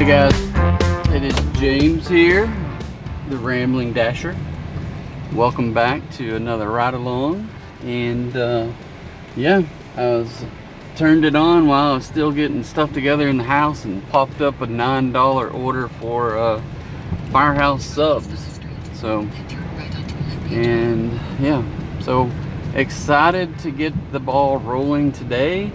Hey guys, it is James here, the Rambling Dasher. Welcome back to another ride along. And yeah, turned it on while I was still getting stuff together in the house and popped up a $9 order for firehouse subs. So, and yeah, so excited to get the ball rolling today.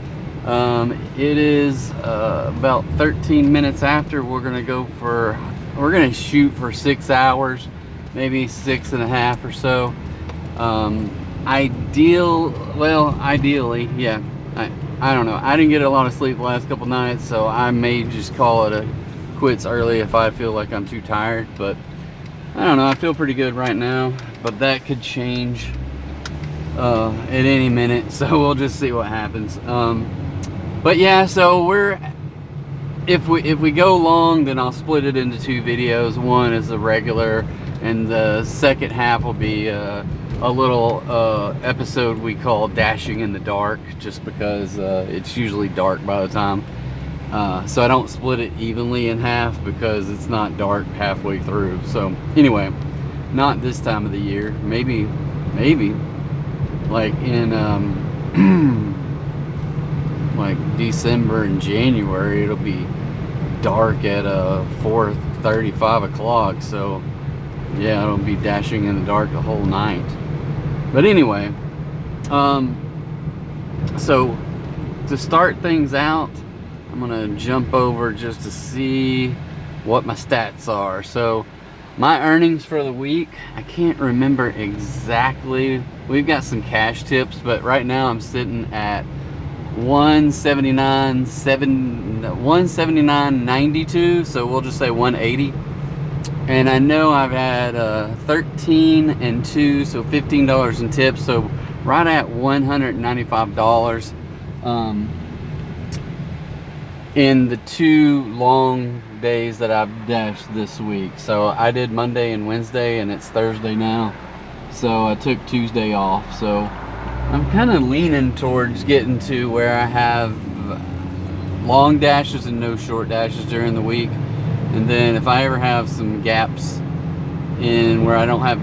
It is about 13 minutes after. We're gonna shoot for 6 hours, maybe 6.5 or so. Ideally, yeah. I don't know. I didn't get a lot of sleep the last couple nights, so I may just call it a quits early if I feel like I'm too tired. But I don't know. I feel pretty good right now, but that could change at any minute. So we'll just see what happens. But yeah, so if we go long, then I'll split it into 2 videos. One is the regular, and the second half will be a little episode we call Dashing in the Dark, just because it's usually dark by the time. So I don't split it evenly in half because it's not dark halfway through. So anyway, not this time of the year. Maybe like in like December and January, it'll be dark at 4:30, 5 o'clock. So yeah, it'll be dashing in the dark the whole night. But anyway, so to start things out, I'm gonna jump over just to see what my stats are. So my earnings for the week, I can't remember exactly. We've got some cash tips, but right now I'm sitting at 179.92, so we'll just say 180. And I know I've had 13 and 2, so $15 in tips, so right at $195 in the 2 long days that I've dashed this week. So I did Monday and Wednesday, and it's Thursday now, so I took Tuesday off. So I'm kind of leaning towards getting to where I have long dashes and no short dashes during the week. And then if I ever have some gaps in where I don't have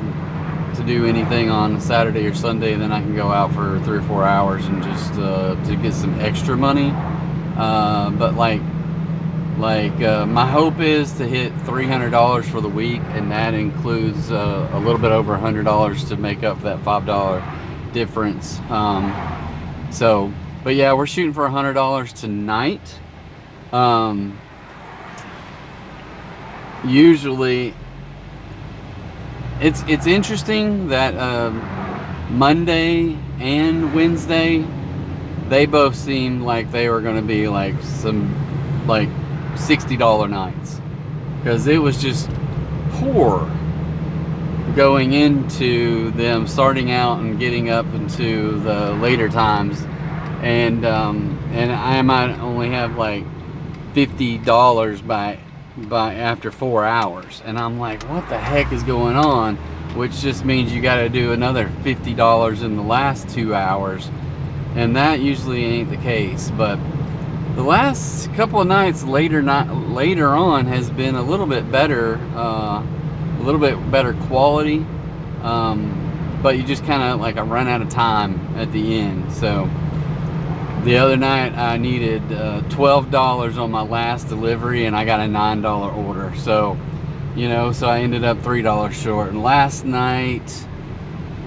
to do anything on Saturday or Sunday, then I can go out for 3 or 4 hours and just to get some extra money. But like my hope is to hit $300 for the week, and that includes a little bit over $100 to make up that $5 difference. But yeah, we're shooting for $100 tonight. Usually it's interesting that Monday and Wednesday, they both seemed like they were going to be like some like $60 nights, because it was just poor going into them starting out and getting up into the later times, and I might only have like $50 by after 4 hours, and I'm like, what the heck is going on? Which just means you got to do another $50 in the last 2 hours, and that usually ain't the case. But the last couple of nights later on has been a little bit better, quality, but you just kind of like I run out of time at the end. So the other night I needed $12 on my last delivery, and I got a $9 order. So, you know, so I ended up $3 short. And last night,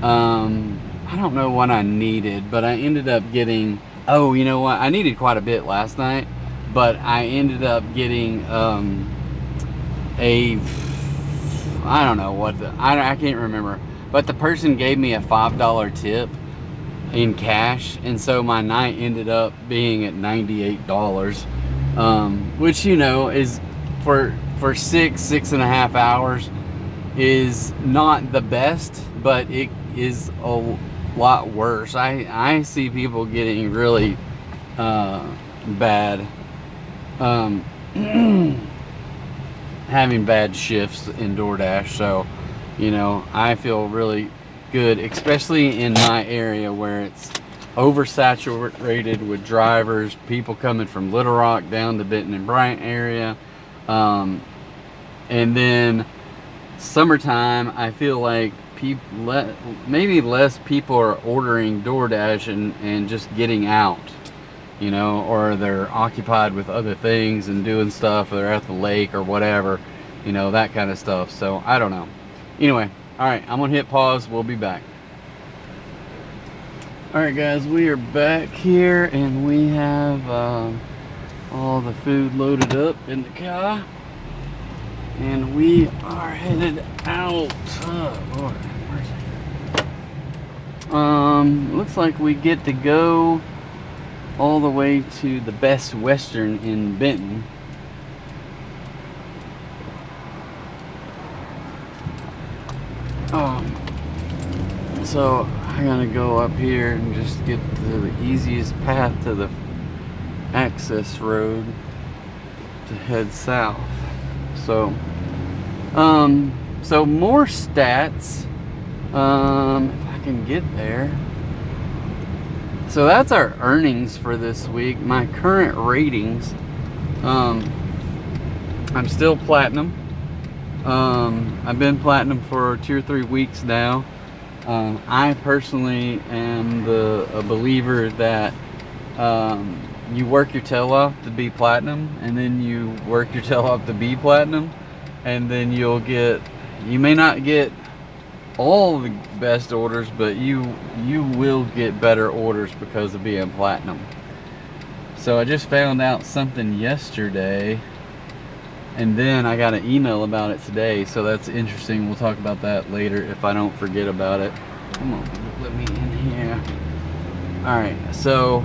I don't know what I needed, but I ended up getting, oh, you know what? I needed quite a bit last night, but I ended up getting I don't know what I can't remember, but the person gave me a $5 tip in cash, and so my night ended up being at $98, which, you know, is for 6.5 hours is not the best, but it is a lot worse. I see people getting really bad having bad shifts in DoorDash. So, you know, I feel really good, especially in my area where it's oversaturated with drivers, people coming from Little Rock down to Benton and Bryant area, And then summertime, I feel like maybe less people are ordering DoorDash and just getting out, you know, or they're occupied with other things and doing stuff, or they're at the lake or whatever, you know, that kind of stuff. So I don't know. Anyway, all right, I'm gonna hit pause. We'll be back. All right, guys, we are back here, and we have all the food loaded up in the car, and we are headed out. Oh, Lord, where's it? Looks like we get to go all the way to the Best Western in Benton. So I gotta go up here and just get to the easiest path to the access road to head south. So so more stats, if I can get there. So that's our earnings for this week. My current ratings, I'm still platinum. I've been platinum for 2 or 3 weeks now. I personally am a believer that you work your tail off to be platinum, and then you work your tail off to be platinum, and then you may not get all the best orders, but you will get better orders because of being platinum. So I just found out something yesterday, and then I got an email about it today, so that's interesting. We'll talk about that later if I don't forget about it. Come on, let me in here. Alright, so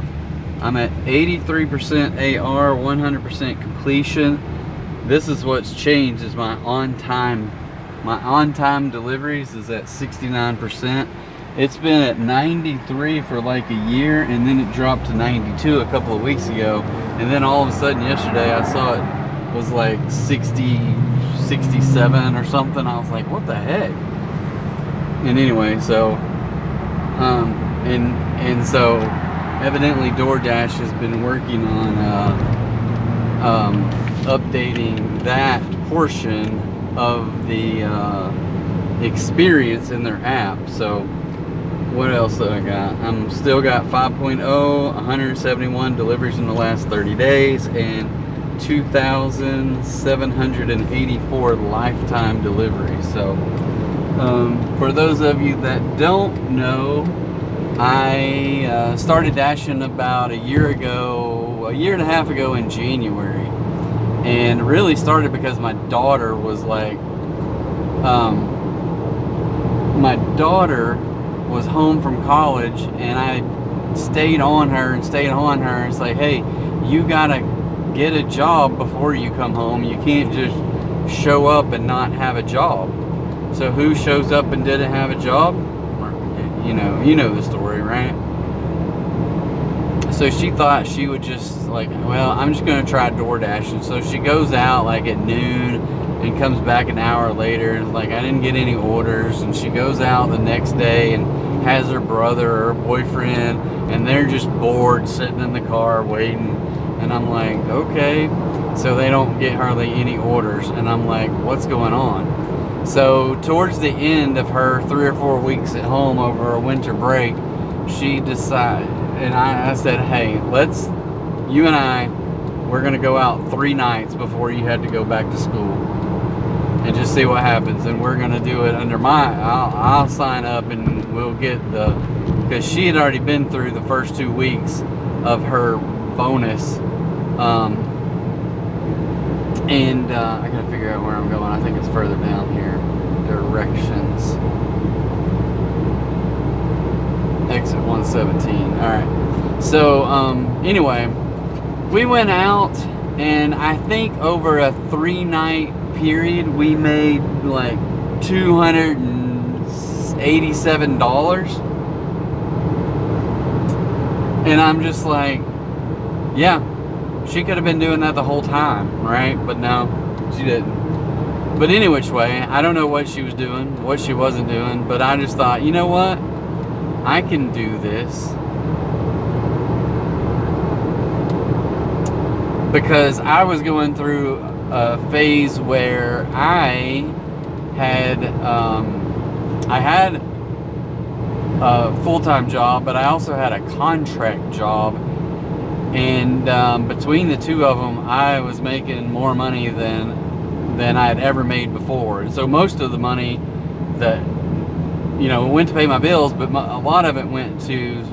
I'm at 83% AR, 100% completion. This is what's changed, is my on-time deliveries is at 69%. It's been at 93 for like a year, and then it dropped to 92 a couple of weeks ago, and then all of a sudden yesterday I saw it was like 60, 67 or something. I was like, what the heck? And anyway, so and so evidently DoorDash has been working on updating that portion of the experience in their app. So what else do I got? I'm still got 5.0, 171 deliveries in the last 30 days, and 2,784 lifetime deliveries. So for those of you that don't know, I started dashing about a year and a half ago in January, and really started because my daughter was like, my daughter was home from college, and I stayed on her. It's like, hey, you gotta get a job before you come home. You can't just show up and not have a job. So who shows up and didn't have a job? You know the story, right? So she thought she would just like, well, I'm just gonna try DoorDash. And so she goes out like at noon and comes back an hour later, and like, I didn't get any orders. And she goes out the next day and has her brother or her boyfriend, and they're just bored sitting in the car waiting. And I'm like, okay. So they don't get hardly any orders, and I'm like, what's going on? So towards the end of her 3 or 4 weeks at home over a winter break, she decided, and I said, hey, you and I, we're gonna go out 3 nights before you had to go back to school, and just see what happens. And we're gonna do it under I'll sign up, and we'll get because she had already been through the first 2 weeks of her bonus, and I gotta figure out where I'm going. I think it's further down here. Directions. Exit 117. Alright. So, anyway, we went out, and I think over a 3-night period, we made like $287. And I'm just like, yeah, she could have been doing that the whole time, right? But no, she didn't. But any which way, I don't know what she was doing, what she wasn't doing, but I just thought, you know what? I can do this. Because I was going through a phase where I had a full-time job, but I also had a contract job, and between the two of them, I was making more money than I had ever made before. And so most of the money that, you know, went to pay my bills, but a lot of it went to,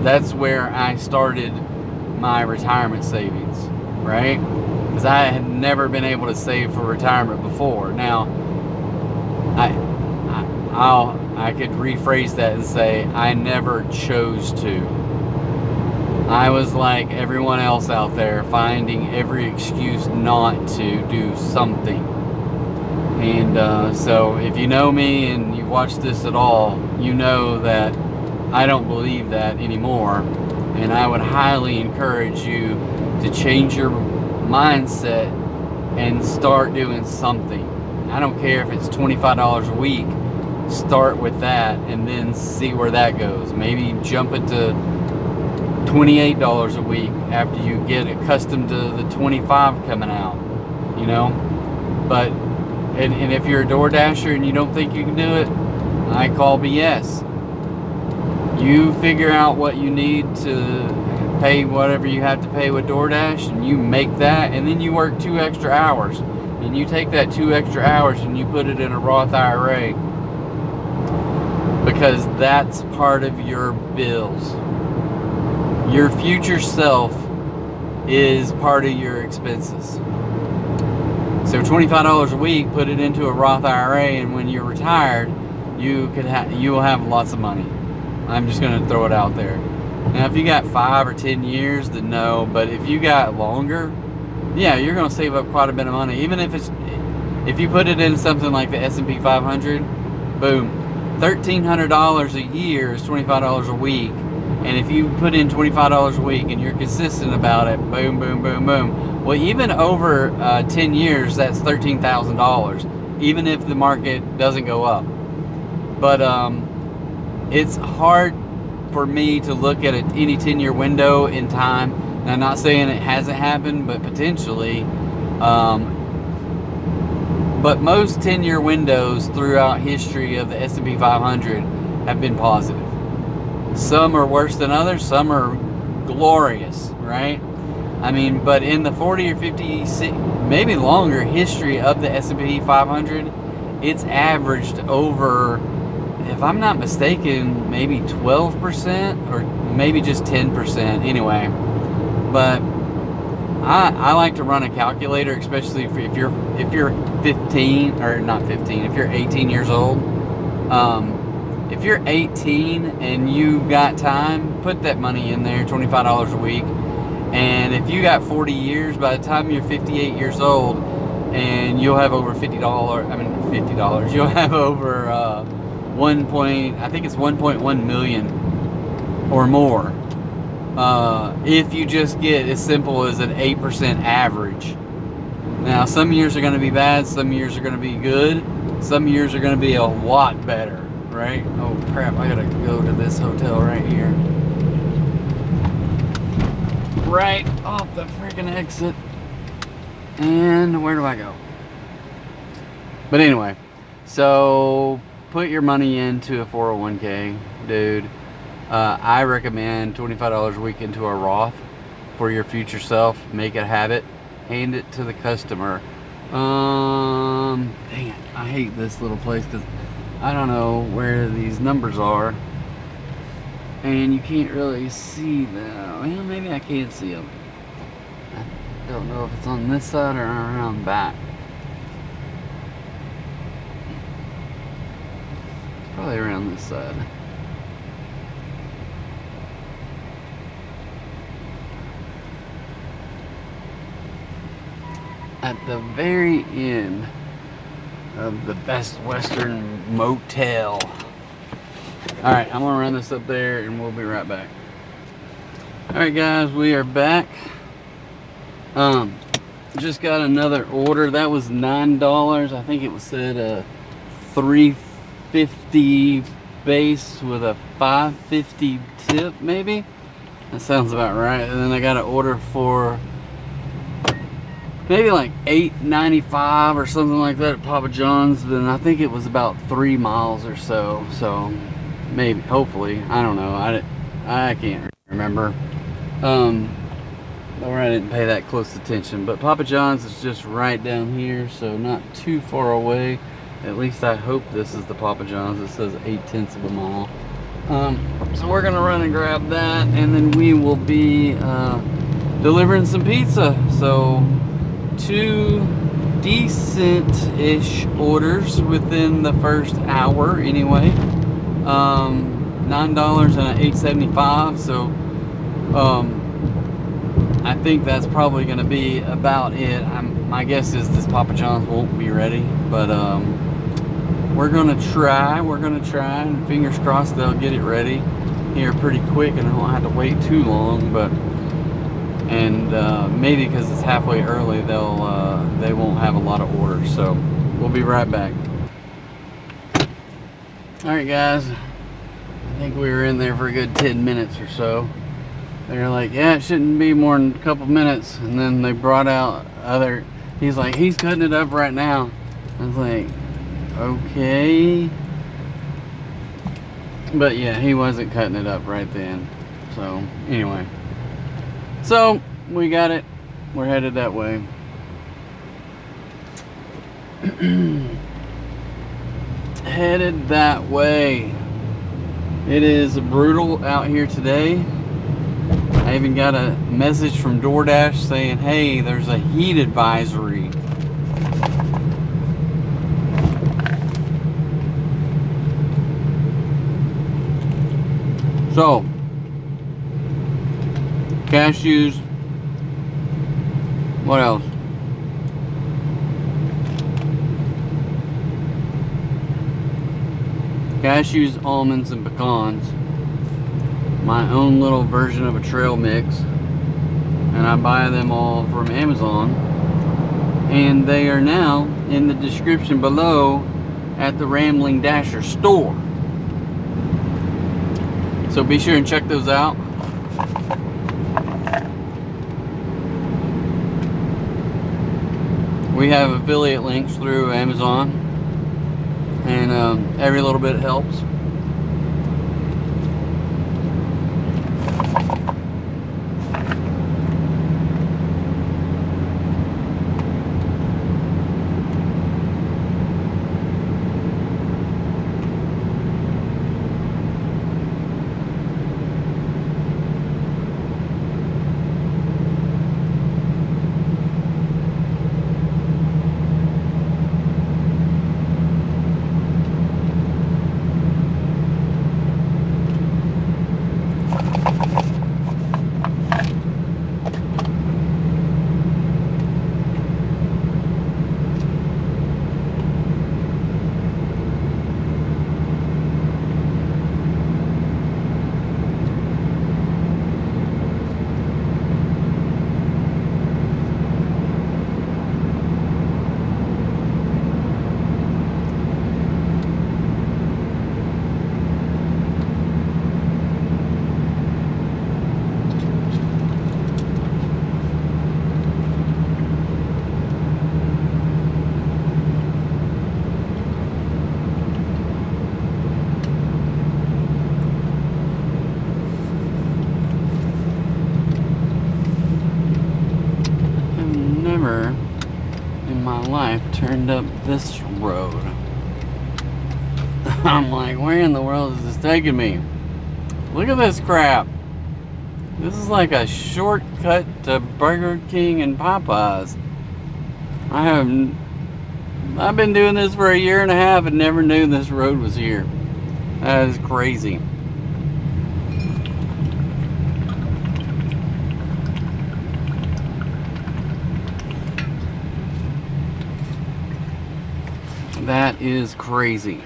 that's where I started my retirement savings, right? Because I had never been able to save for retirement before. Now, I could rephrase that and say I never chose to. I was like everyone else out there, finding every excuse not to do something. And so if you know me and you've watched this at all, you know that I don't believe that anymore. And I would highly encourage you to change your mindset and start doing something. I don't care if it's $25 a week. Start with that and then see where that goes. Maybe jump it to $28 a week after you get accustomed to the 25 coming out, you know. But and if you're a DoorDasher and you don't think you can do it, I call BS. You figure out what you need to pay, whatever you have to pay with DoorDash, and you make that, and then you work 2 extra hours, and you take that 2 extra hours and you put it in a Roth IRA, because that's part of your bills. Your future self is part of your expenses. So $25 a week, put it into a Roth IRA, and when you're retired, you will have lots of money. I'm just going to throw it out there. Now, if you got 5 or 10 years, then no. But if you got longer, yeah, you're going to save up quite a bit of money. Even if you put it in something like the S&P 500, boom, $1,300 a year is $25 a week. And if you put in $25 a week and you're consistent about it, boom, boom, boom, boom. Well, even over 10 years, that's $13,000, even if the market doesn't go up. But it's hard for me to look at any 10-year window in time. And I'm not saying it hasn't happened, but potentially. But most 10-year windows throughout history of the S&P 500 have been positive. Some are worse than others. Some are glorious, right? I mean, but in the 40 or 50, maybe longer history of the S&P 500, it's averaged over, if I'm not mistaken, maybe 12% or maybe just 10% anyway. But I like to run a calculator, especially if you're 15, or not 15, if you're 18 years old. If you're 18 and you got time, put that money in there, $25 a week. And if you got 40 years, by the time you're 58 years old, and you'll have over $50, you'll have over I think it's 1.1 million or more. If you just get as simple as an 8% average. Now, some years are going to be bad, some years are going to be good, some years are going to be a lot better, right? Oh crap, I gotta go to this hotel right here. Right off the freaking exit. And where do I go? But anyway, so put your money into a 401k, dude. I recommend $25 a week into a Roth for your future self. Make it a habit. Hand it to the customer. Dang it, I hate this little place because I don't know where these numbers are, and you can't really see them. Well, maybe I can't see them. I don't know if it's on this side or around back. It's probably around this side. At the very end of the Best Western Motel. Alright, I'm gonna run this up there and we'll be right back. Alright guys, we are back. Just got another order. That was $9. I think it was said $3.50 base with a $5.50 tip, maybe. That sounds about right. And then I got an order for maybe like $8.95 or something like that at Papa John's. Then I think it was about 3 miles or so. So maybe, hopefully, I don't know. I can't remember. Or I didn't pay that close attention. But Papa John's is just right down here, so not too far away. At least I hope this is the Papa John's. It says 0.8 of a mile. So we're gonna run and grab that, and then we will be delivering some pizza. So 2 decent-ish orders within the first hour anyway. $9 and $8.75. So I think that's probably going to be about it. My guess is this Papa John's won't be ready, but we're gonna try, and fingers crossed they'll get it ready here pretty quick and I don't have to wait too long. But maybe because it's halfway early, they won't have a lot of orders. So we'll be right back. All right, guys, I think we were in there for a good 10 minutes or so. They're like, yeah, it shouldn't be more than a couple minutes, and then they brought out he's like, he's cutting it up right now. I was like, okay, but yeah, he wasn't cutting it up right then. So anyway, so we got it, we're headed that way. Headed that way. It is brutal out here today. I even got a message from DoorDash saying, hey, there's a heat advisory. So, cashews, what else? Cashews, almonds, and pecans. My own little version of a trail mix. And I buy them all from Amazon. And they are now in the description below at the Rambling Dasher store. So be sure and check those out. We have affiliate links through Amazon, and every little bit helps. In my life turned up this road. I'm like, where in the world is this taking me? Look at this crap. This is like a shortcut to Burger King and Popeyes. I've been doing this for 1.5 years and never knew this road was here. That is crazy. That is crazy.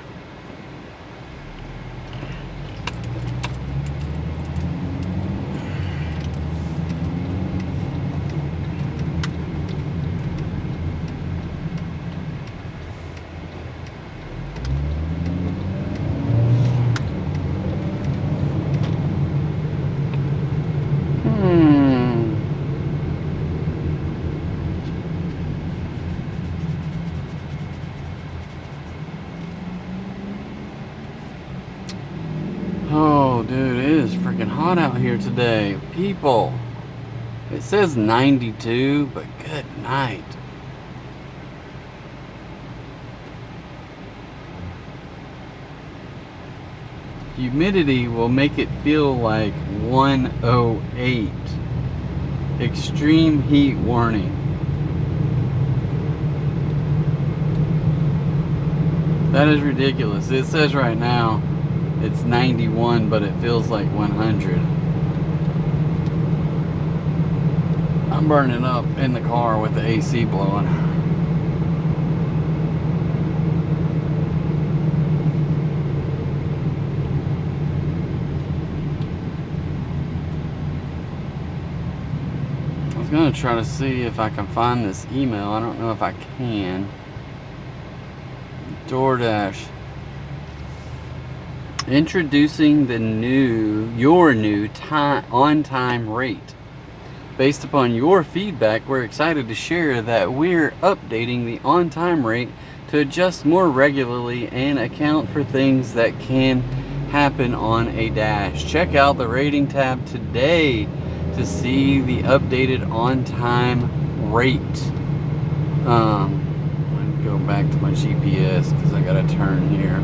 hot out here today. People, it says 92, but good night. Humidity will make it feel like 108. Extreme heat warning. That is ridiculous. It says right now it's 91, but it feels like 100. I'm burning up in the car with the AC blowing. I was gonna try to see if I can find this email. I don't know if I can. DoorDash. Introducing your new on-time rate. Based upon your feedback, we're excited to share that we're updating the on-time rate to adjust more regularly and account for things that can happen on a dash. Check out the rating tab today to see the updated on-time rate. I'm gonna go back to my GPS because I gotta turn here.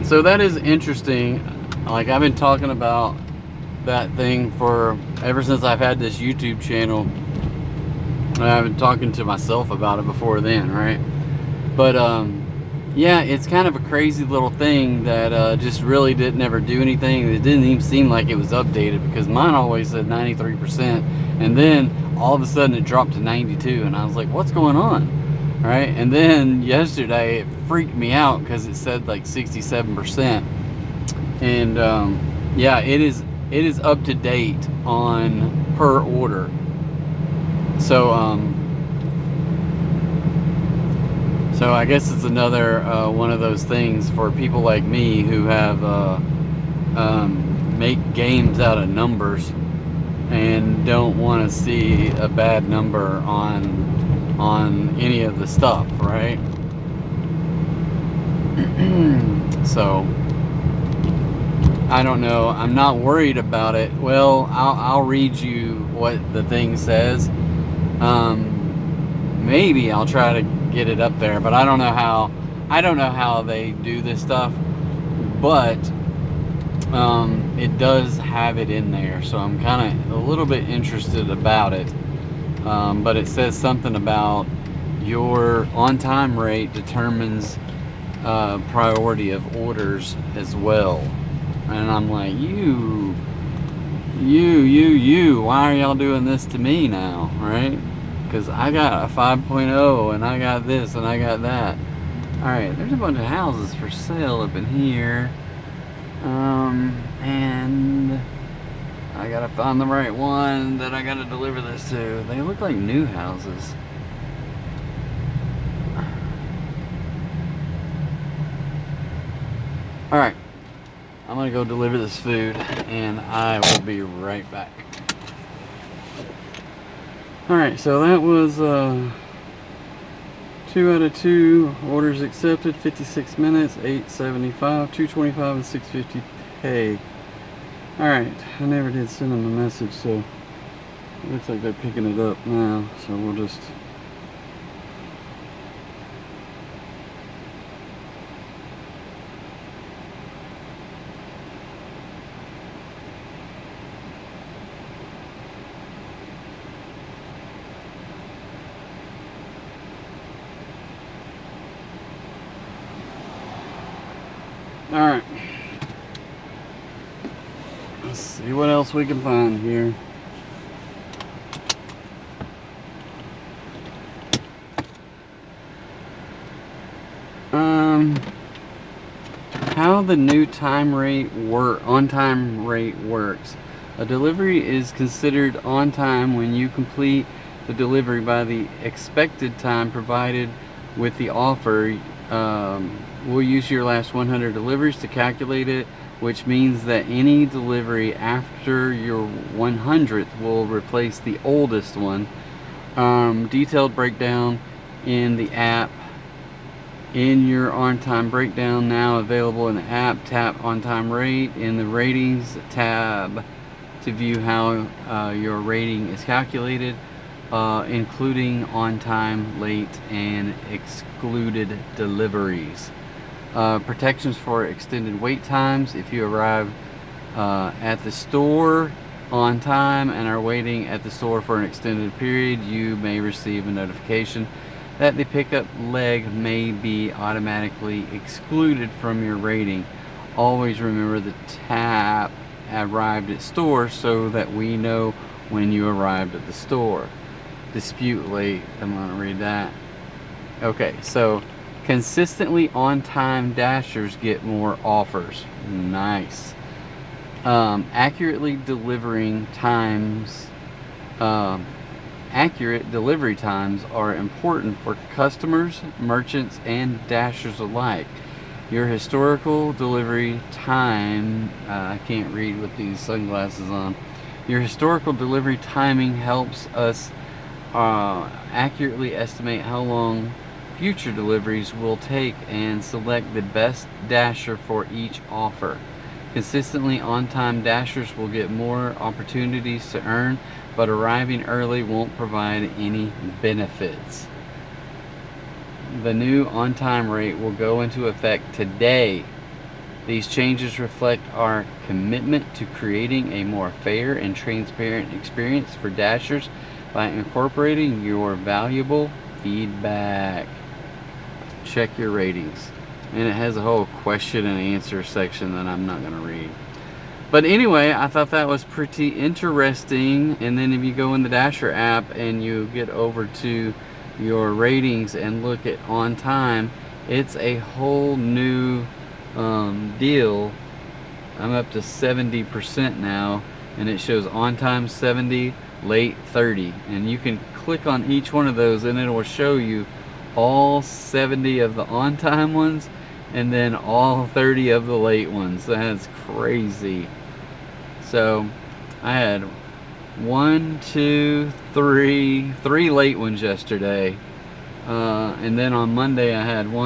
So that is interesting. Like, I've been talking about that thing for ever since I've had this YouTube channel. I've been talking to myself about it before then, right? But yeah, it's kind of a crazy little thing that just really didn't ever do anything. It didn't even seem like it was updated because mine always said 93%, and then all of a sudden it dropped to 92, and I was like, what's going on? Right? And then yesterday it freaked me out because it said like 67%. And yeah, it is up to date on per order. So so I guess it's another one of those things for people like me who have make games out of numbers and don't want to see a bad number on any of the stuff, right? So I don't know. I'm not worried about it. Well, I'll read you what the thing says. Maybe I'll try to get it up there, but I don't know how they do this stuff. But it does have it in there, so I'm kind of a little bit interested about it. But it says something about your on-time rate determines priority of orders as well. And I'm like, you, why are y'all doing this to me now, right? Because I got a 5.0 and I got this and I got that. Alright, there's a bunch of houses for sale up in here. And I gotta find the right one that I gotta deliver this to. They look like new houses. Alright, I'm gonna go deliver this food and I will be right back. Alright, so that was 2 out of 2 orders accepted, 56 minutes, 875, 225 and 650 pay. Alright, I never did send them a message, so it looks like they're picking it up now, so we'll just alright. Let's see what else we can find here. How the new on-time rate works. A delivery is considered on time when you complete the delivery by the expected time provided with the offer We'll use your last 100 deliveries to calculate it, which means that any delivery after your 100th will replace the oldest one. Detailed breakdown in the app. In your on-time breakdown now available in the app, tap on-time rate in the ratings tab to view how your rating is calculated, including on-time, late, and excluded deliveries. Protections for extended wait times. If you arrive at the store on time and are waiting at the store for an extended period, you may receive a notification that the pickup leg may be automatically excluded from your rating. Always remember to tap arrived at store so that we know when you arrived at the store. Dispute late. I'm going to read that. Okay, so consistently on-time dashers get more offers. Nice. Accurate delivery times are important for customers, merchants, and dashers alike. Your historical delivery time, I can't read with these sunglasses on. Your historical delivery timing helps us accurately estimate how long future deliveries will take and select the best dasher for each offer. Consistently on-time dashers will get more opportunities to earn, but arriving early won't provide any benefits. The new on-time rate will go into effect today. These changes reflect our commitment to creating a more fair and transparent experience for dashers by incorporating your valuable feedback. Check your ratings. And it has a whole question and answer section that I'm not going to read. But anyway, I thought that was pretty interesting. And then if you go in the Dasher app and you get over to your ratings and look at on time, it's a whole new deal. I'm up to 70% now, and it shows on time 70, late 30. And you can click on each one of those and it will show you all 70 of the on time ones and then all 30 of the late ones. That's crazy. So I had three late ones yesterday, and then on Monday I had 4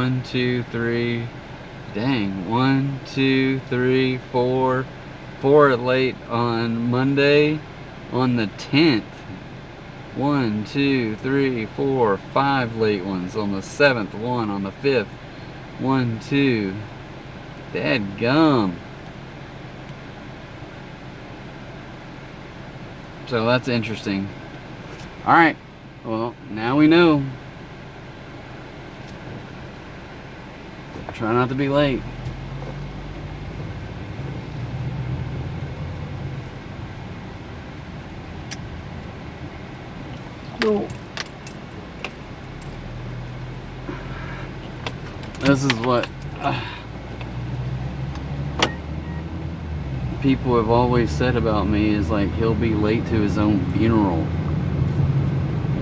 late on Monday. On the 10th, 5 late ones. On the 7th, 1. On the 5th, 1, 2. Dadgum. So that's interesting. Alright, well, now we know. Try not to be late. Cool. This is what people have always said about me, is like he'll be late to his own funeral.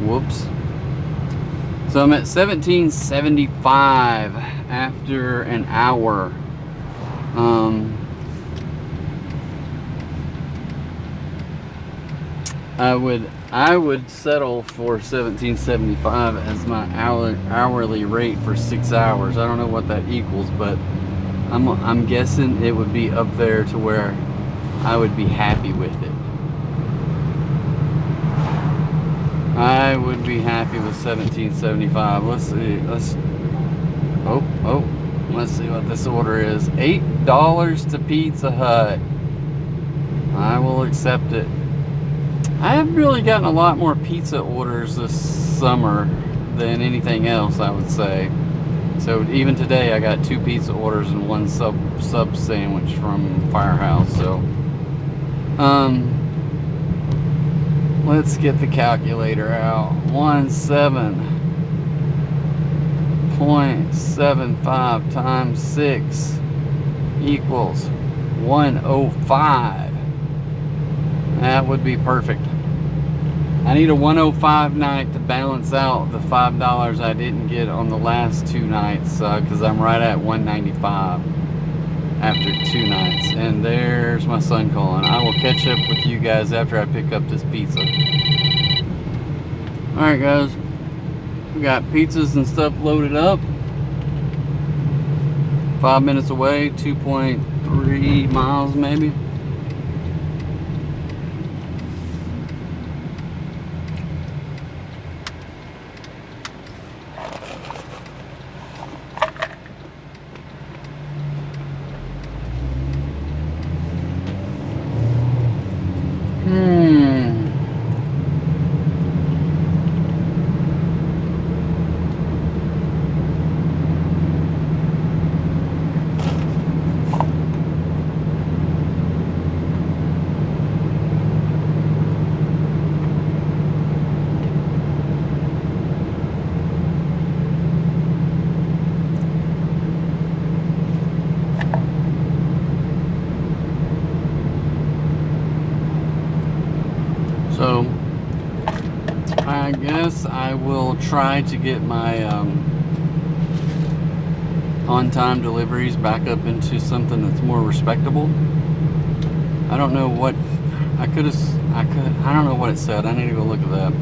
Whoops. So I'm at 1775 after an hour. I would settle for 1775 as my hourly rate for 6 hours. I don't know what that equals, but I'm guessing it would be up there to where I would be happy with it. I would be happy with 1775. Let's see. Let's see what this order is. $8 to Pizza Hut. I will accept it. I have really gotten a lot more pizza orders this summer than anything else, I would say. So even today I got 2 pizza orders and 1 sub sandwich from Firehouse. So let's get the calculator out. 17.75 times 6 equals 105. That would be perfect. I need a 105 night to balance out the $5 I didn't get on the last 2 nights, because I'm right at 195 after 2 nights. And there's my son calling. I will catch up with you guys after I pick up this pizza. Alright guys, we got pizzas and stuff loaded up. 5 minutes away, 2.3 miles maybe. So I guess I will try to get my on-time deliveries back up into something that's more respectable. I don't know what I don't know what it said. I need to go look at that.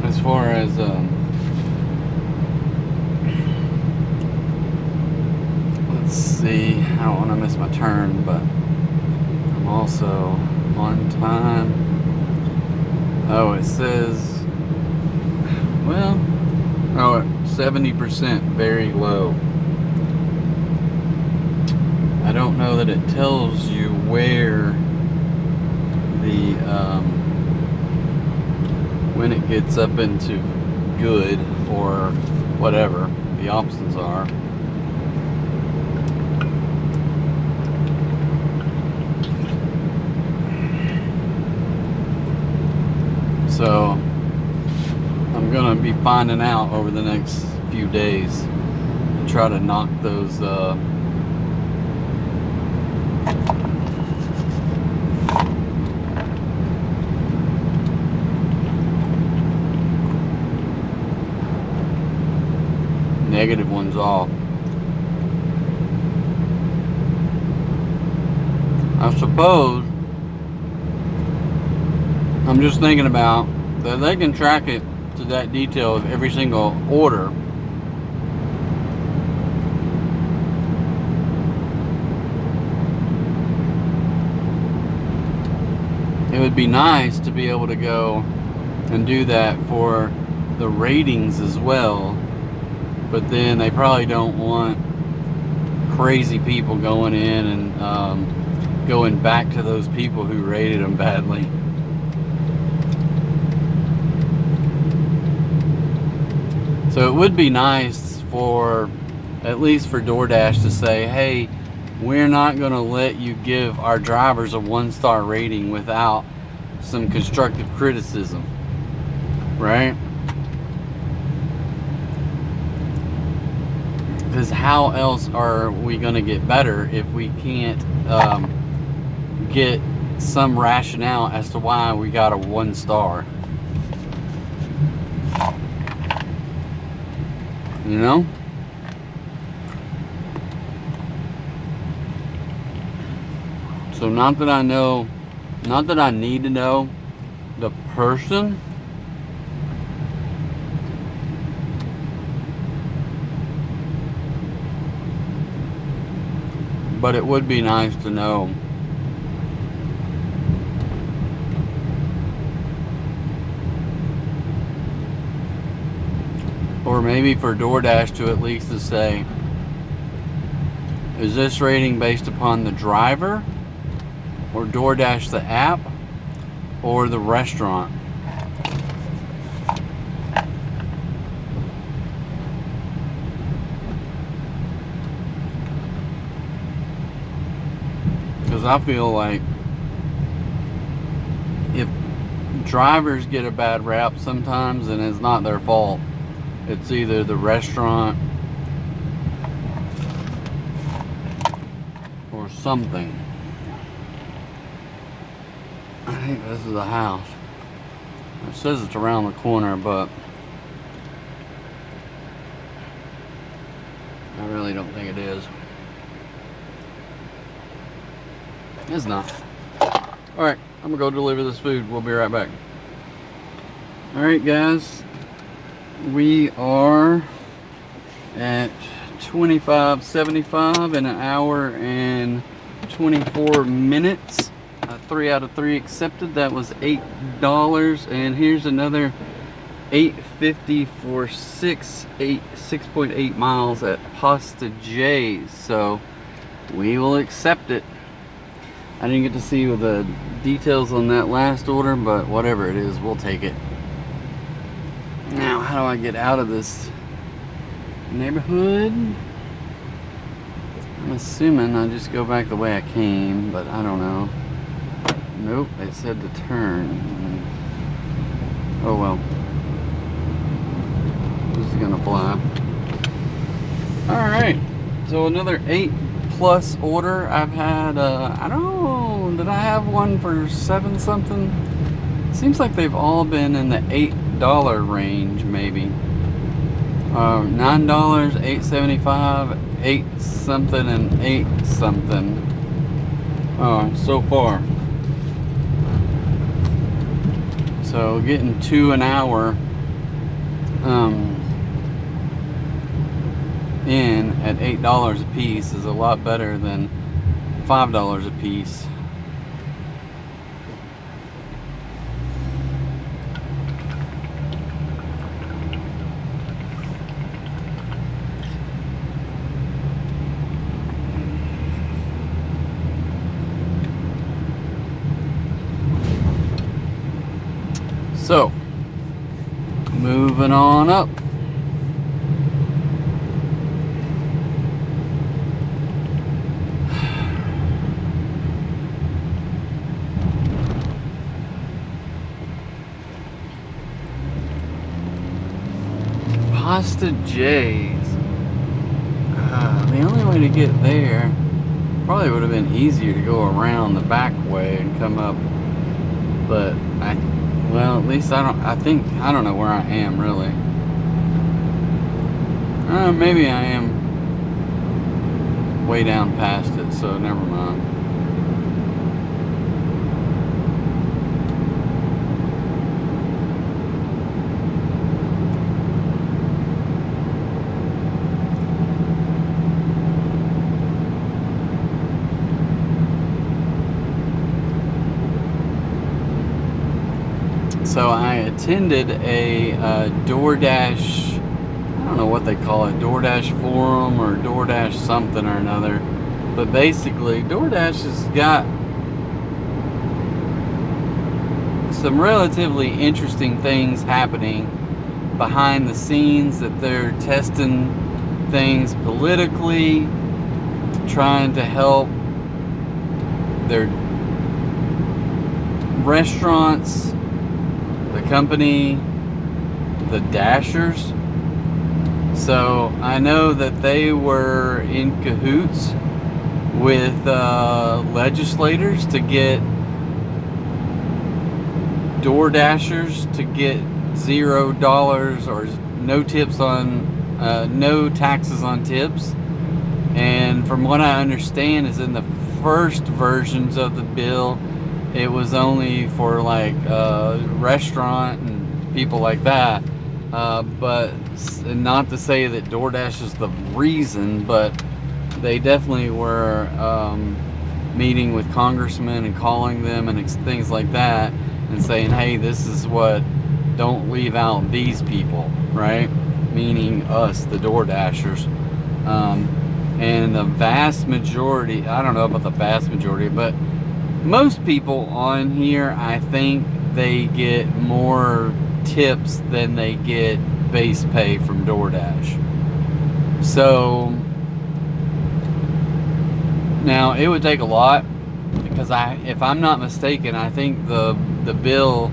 As far as let's see, I don't want to miss my turn, but I'm also on time. Oh, it says, well, oh, 70%, very low. I don't know that it tells you where the when it gets up into good or whatever the options are. So I'm gonna be finding out over the next few days and try to knock those negative ones off. I suppose I'm just thinking about that they can track it to that detail of every single order. It would be nice to be able to go and do that for the ratings as well, but then they probably don't want crazy people going in and going back to those people who rated them badly. So it would be nice for, at least for DoorDash, to say, hey, we're not going to let you give our drivers a 1-star rating without some constructive criticism, right? Because how else are we going to get better if we can't get some rationale as to why we got a 1-star? You know? So not that I know, not that I need to know the person, but it would be nice to know. Or maybe for DoorDash to at least to say, is this rating based upon the driver, or DoorDash the app, or the restaurant? Because I feel like if drivers get a bad rap sometimes, and it's not their fault, It's either the restaurant or something. I think this is the house. It says it's around the corner, but I really don't think it is. It's not. Alright, I'm gonna go deliver this food. We'll be right back. Alright guys, we are at 25.75 in an hour and 24 minutes. 3 out of 3 accepted. That was $8, and here's another $8.50 for 6.8 miles at Pasta J's. So we will accept it. I didn't get to see the details on that last order, but whatever it is, we'll take it. Now, how do I get out of this neighborhood? I'm assuming I just go back the way I came, but I don't know. Nope, it said to turn. Oh well. This is gonna fly. Alright, so another 8+ order. I've had, I don't know, did I have one for 7 something? Seems like they've all been in the $8 range, maybe. $9, $8.75, 8 something, and 8 something. So far. So getting 2 an hour in at $8 a piece is a lot better than $5 a piece. So, moving on up. Pasta J's. The only way to get there probably would have been easier to go around the back way and come up, but well, at least I don't know where I am really. Maybe I am way down past it, so never mind. So I attended a DoorDash, I don't know what they call it, DoorDash forum or DoorDash something or another. But basically, DoorDash has got some relatively interesting things happening behind the scenes, that they're testing things politically, trying to help their restaurants, the company, the Dashers. So I know that they were in cahoots with legislators to get DoorDashers to get $0 or no tips on no taxes on tips. And from what I understand is in the first versions of the bill, it was only for like restaurant and people like that, but not to say that DoorDash is the reason, but they definitely were meeting with congressmen and calling them and things like that and saying, hey, this is what, don't leave out these people, right? Meaning us, the DoorDashers. And the vast majority, I don't know about the vast majority, but most people on here, I think they get more tips than they get base pay from DoorDash. So now it would take a lot, because if I'm not mistaken, I think the bill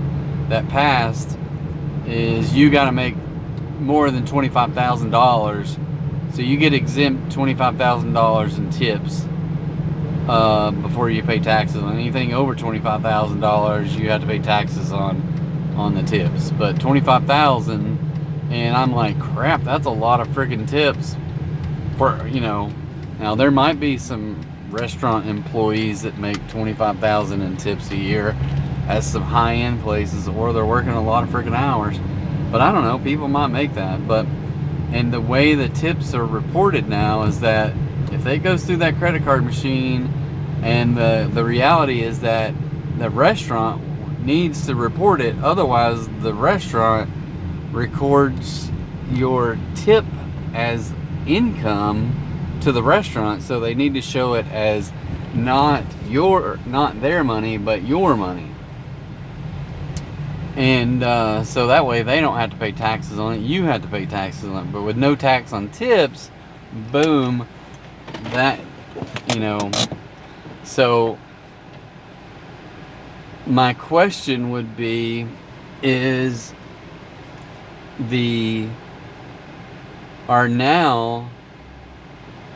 that passed is you got to make more than $25,000. So you get exempt $25,000 in tips before you pay taxes on anything over $25,000. You have to pay taxes on the tips. But $25,000, and I'm like, crap, that's a lot of freaking tips for, you know. Now there might be some restaurant employees that make $25,000 in tips a year at some high-end places, or they're working a lot of freaking hours. But I don't know, people might make that. But and the way the tips are reported now is that if it goes through that credit card machine, and the reality is that the restaurant needs to report it, otherwise the restaurant records your tip as income to the restaurant, so they need to show it as not their money but your money. And so that way they don't have to pay taxes on it, you have to pay taxes on it. But with no tax on tips, boom, that, you know. So my question would be, are now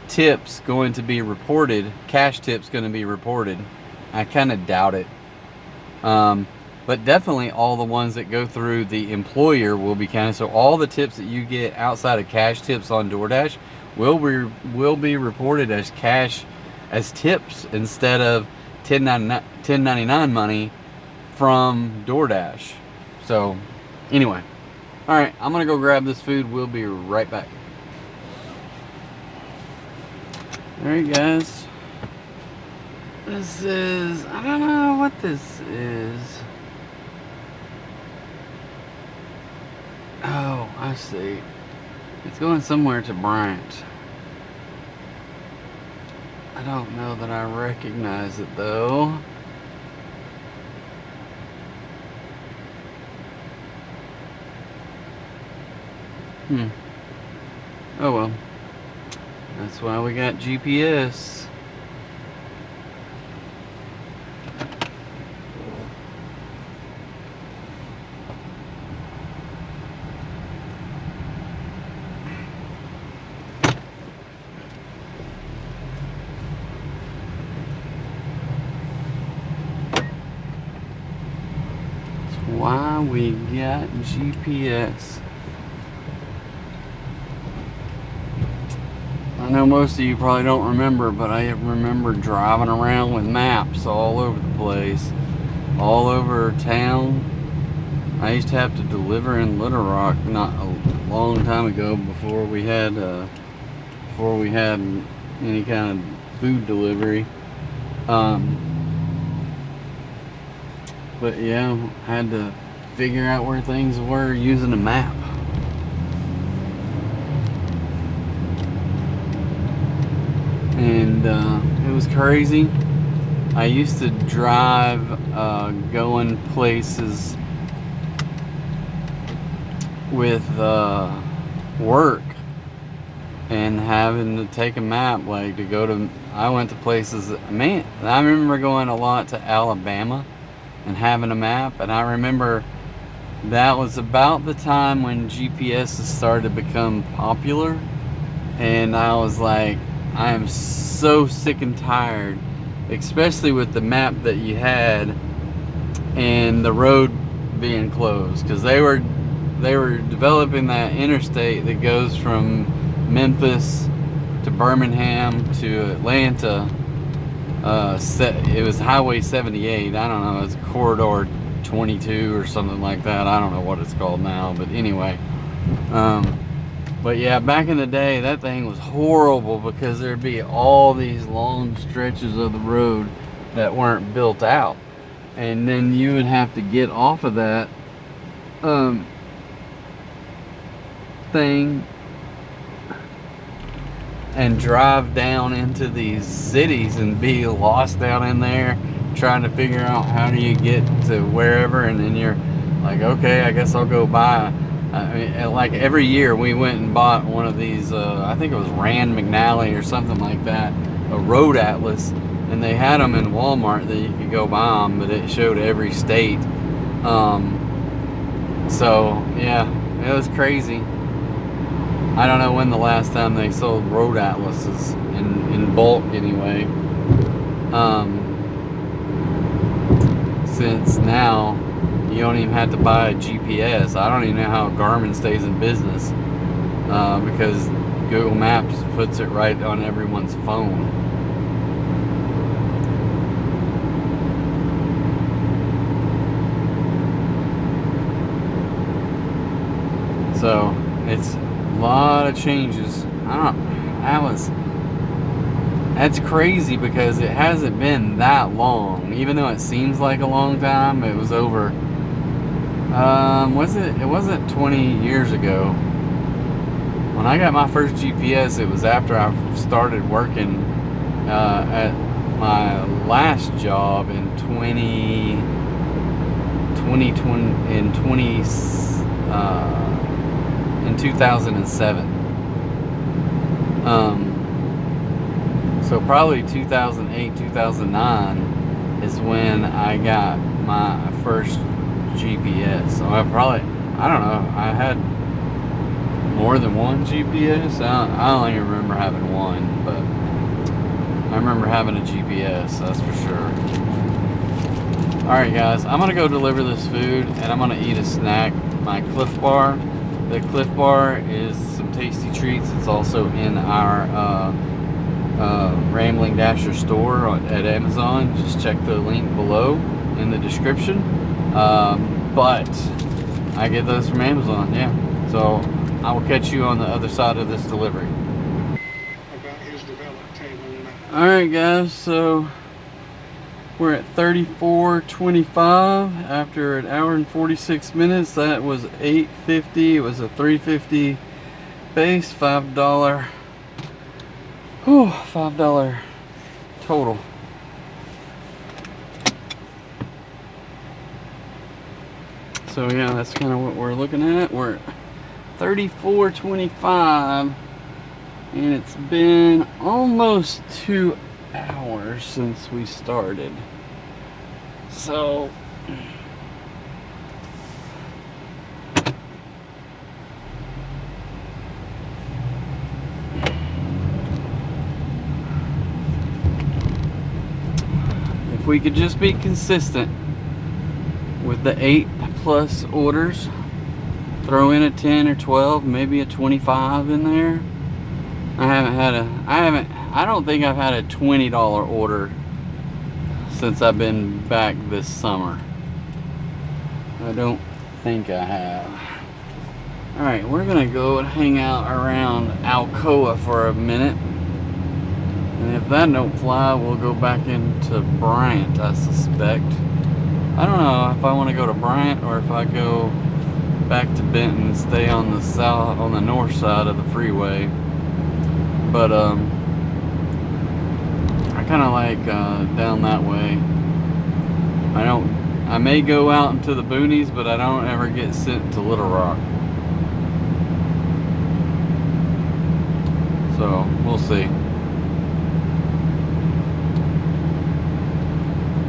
tips going to be reported, cash tips going to be reported? I kind of doubt it. But definitely all the ones that go through the employer will be counted. So all the tips that you get outside of cash tips on DoorDash will be reported as cash, as tips, instead of 1099 money from DoorDash. So anyway, all right, I'm gonna go grab this food. We'll be right back. All right, guys, this is, I don't know what this is. Oh, I see. It's going somewhere to Bryant. I don't know that I recognize it though. Oh well. That's why we got GPS. Why we got GPS. I know most of you probably don't remember, but I remember driving around with maps all over the place, all over town. I used to have to deliver in Little Rock not a long time ago, before we had any kind of food delivery. But yeah, had to figure out where things were using a map. And it was crazy. I used to drive going places with work and having to take a map, like to go to, I went to places, man, I remember going a lot to Alabama and having a map. And I remember that was about the time when GPS started to become popular, and I was like, I am so sick and tired, especially with the map that you had and the road being closed, because they were developing that interstate that goes from Memphis to Birmingham to Atlanta. It was Highway 78. I don't know, it's Corridor 22 or something like that. I don't know what it's called now, but anyway. But yeah, back in the day, that thing was horrible, because there'd be all these long stretches of the road that weren't built out, and then you would have to get off of that thing and drive down into these cities and be lost down in there trying to figure out how do you get to wherever. And then you're like, okay, I guess I'll go buy, I mean, like every year we went and bought one of these, I think it was Rand McNally or something like that, a road atlas, and they had them in Walmart that you could go buy them, but it showed every state. So yeah, it was crazy. I don't know when the last time they sold road atlases in bulk anyway. Since now you don't even have to buy a GPS. I don't even know how Garmin stays in business, because Google Maps puts it right on everyone's phone. So it's a lot of changes. That's crazy because it hasn't been that long. Even though it seems like a long time, it was over. It wasn't 20 years ago. When I got my first GPS, it was after I started working at my last job in 2007. So probably 2008, 2009 is when I got my first GPS. So I don't know, I had more than one GPS. I don't even remember having one, but I remember having a GPS, that's for sure. Alright guys, I'm gonna go deliver this food and I'm gonna eat a snack, my Cliff Bar. The Cliff Bar is some tasty treats. It's also in our Rambling Dasher store at Amazon. Just check the link below in the description. But I get those from Amazon, yeah. So I will catch you on the other side of this delivery. Alright guys, so we're at 34:25 after an hour and 46 minutes. That was $8.50. It was a $3.50 base, $5. $5 total. So yeah, that's kind of what we're looking at. We're at 34:25 and it's been almost 2 hours since we started. So if we could just be consistent with the 8+ orders, throw in a 10 or 12, maybe a 25 in there. I don't think I've had a $20 order since I've been back this summer. I don't think I have. Alright, we're gonna go and hang out around Alcoa for a minute. And if that don't fly, we'll go back into Bryant, I suspect. I don't know if I want to go to Bryant or if I go back to Benton and stay on the north side of the freeway. But I kind of like down that way. I may go out into the boonies, but I don't ever get sent to Little Rock. So we'll see.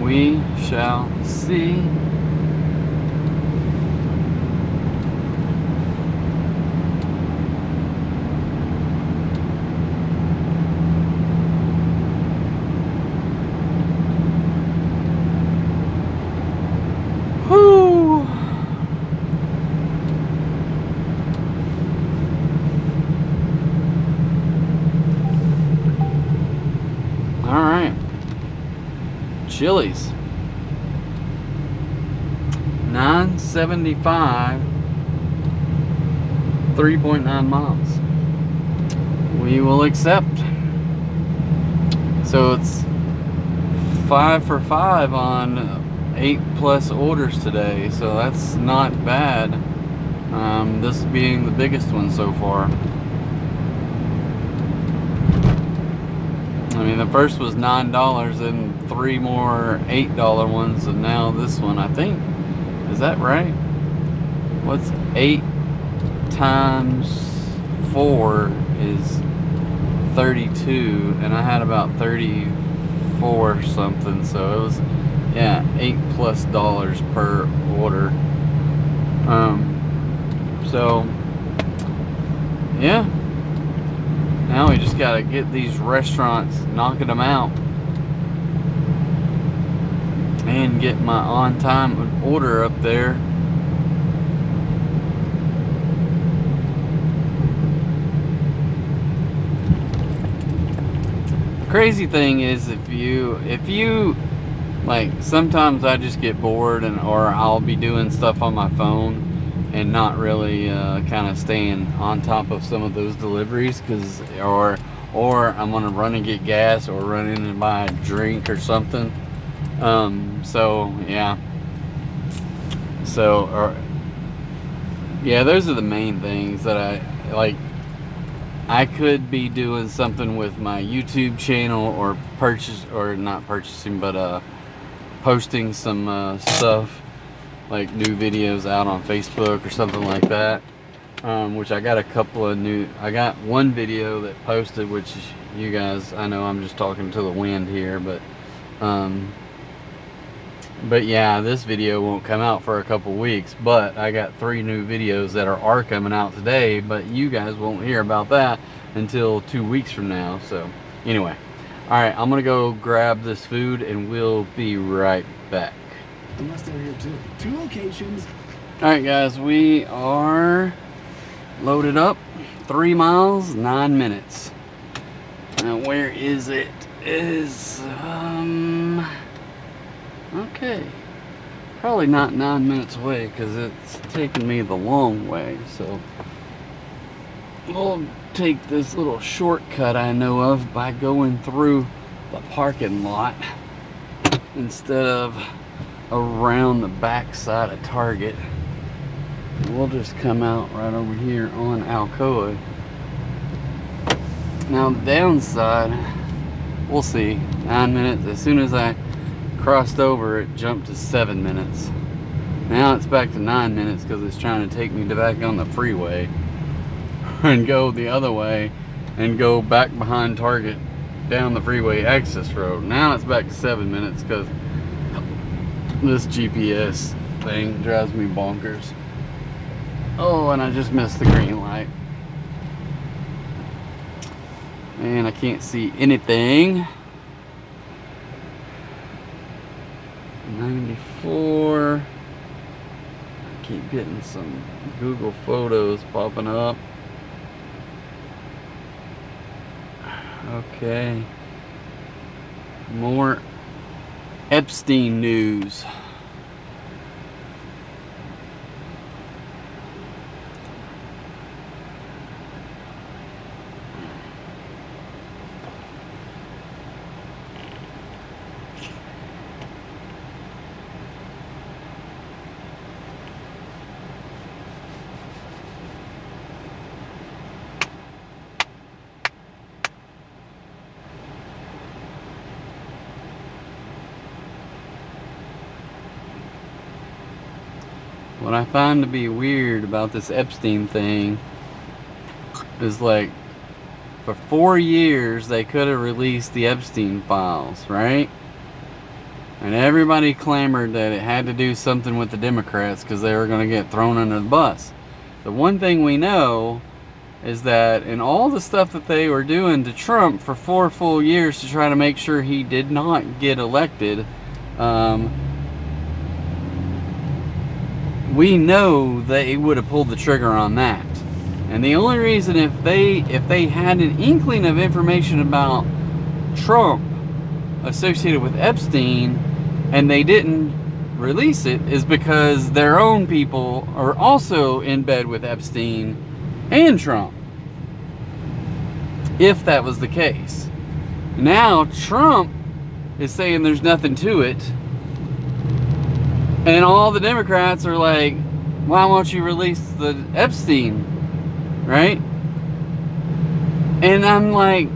We shall see. Whew. All right. Chili's. 975, 3.9 miles. We will accept. So it's 5 for 5 on 8+ orders today, so that's not bad. This being the biggest one so far. I mean, the first was $9 and 3 more $8 ones, and now this one, I think, is that right? What's 8 times 4 is 32, and I had about 34 something, so it was, yeah, $8+ per order. So yeah, now we just gotta get these restaurants, knocking them out, and get my on-time order up there. Crazy thing is, if you like, sometimes I just get bored, or I'll be doing stuff on my phone and not really kind of staying on top of some of those deliveries, or I'm gonna run and get gas, or run in and buy a drink or something. So yeah, those are the main things that I like. I could be doing something with my YouTube channel, or not purchasing, but posting some stuff, like new videos out on Facebook or something like that. Which I got I got one video that posted, which is, you guys, I know I'm just talking to the wind here, but yeah, this video won't come out for a couple weeks, but I got 3 new videos that are coming out today, but you guys won't hear about that until 2 weeks from now. So anyway, all right, I'm gonna go grab this food and we'll be right back. Unless they're here too. 2 locations. All right, guys, we are loaded up. 3 miles, 9 minutes. Now, where is it? Okay, probably not 9 minutes away, because it's taking me the long way. So we'll take this little shortcut I know of by going through the parking lot instead of around the back side of Target. We'll just come out right over here on Alcoa. Now the downside, we'll see. 9 minutes. As soon as I crossed over, it jumped to 7 minutes. Now it's back to 9 minutes because it's trying to take me back on the freeway and go the other way and go back behind Target down the freeway access road. Now it's back to 7 minutes because this GPS thing drives me bonkers. Oh, and I just missed the green light. And I can't see anything. 94. I keep getting some Google Photos popping up. Okay. More Epstein news. What I find to be weird about this Epstein thing is, like, for 4 years they could have released the Epstein files, right? And everybody clamored that it had to do something with the Democrats because they were going to get thrown under the bus. The one thing we know is that in all the stuff that they were doing to Trump for 4 full years to try to make sure he did not get elected, we know they would have pulled the trigger on that. And the only reason, if they had an inkling of information about Trump associated with Epstein and they didn't release it, is because their own people are also in bed with Epstein and Trump. If that was the case. Now Trump is saying there's nothing to it. And all the Democrats are like, why won't you release the Epstein, right? And I'm like,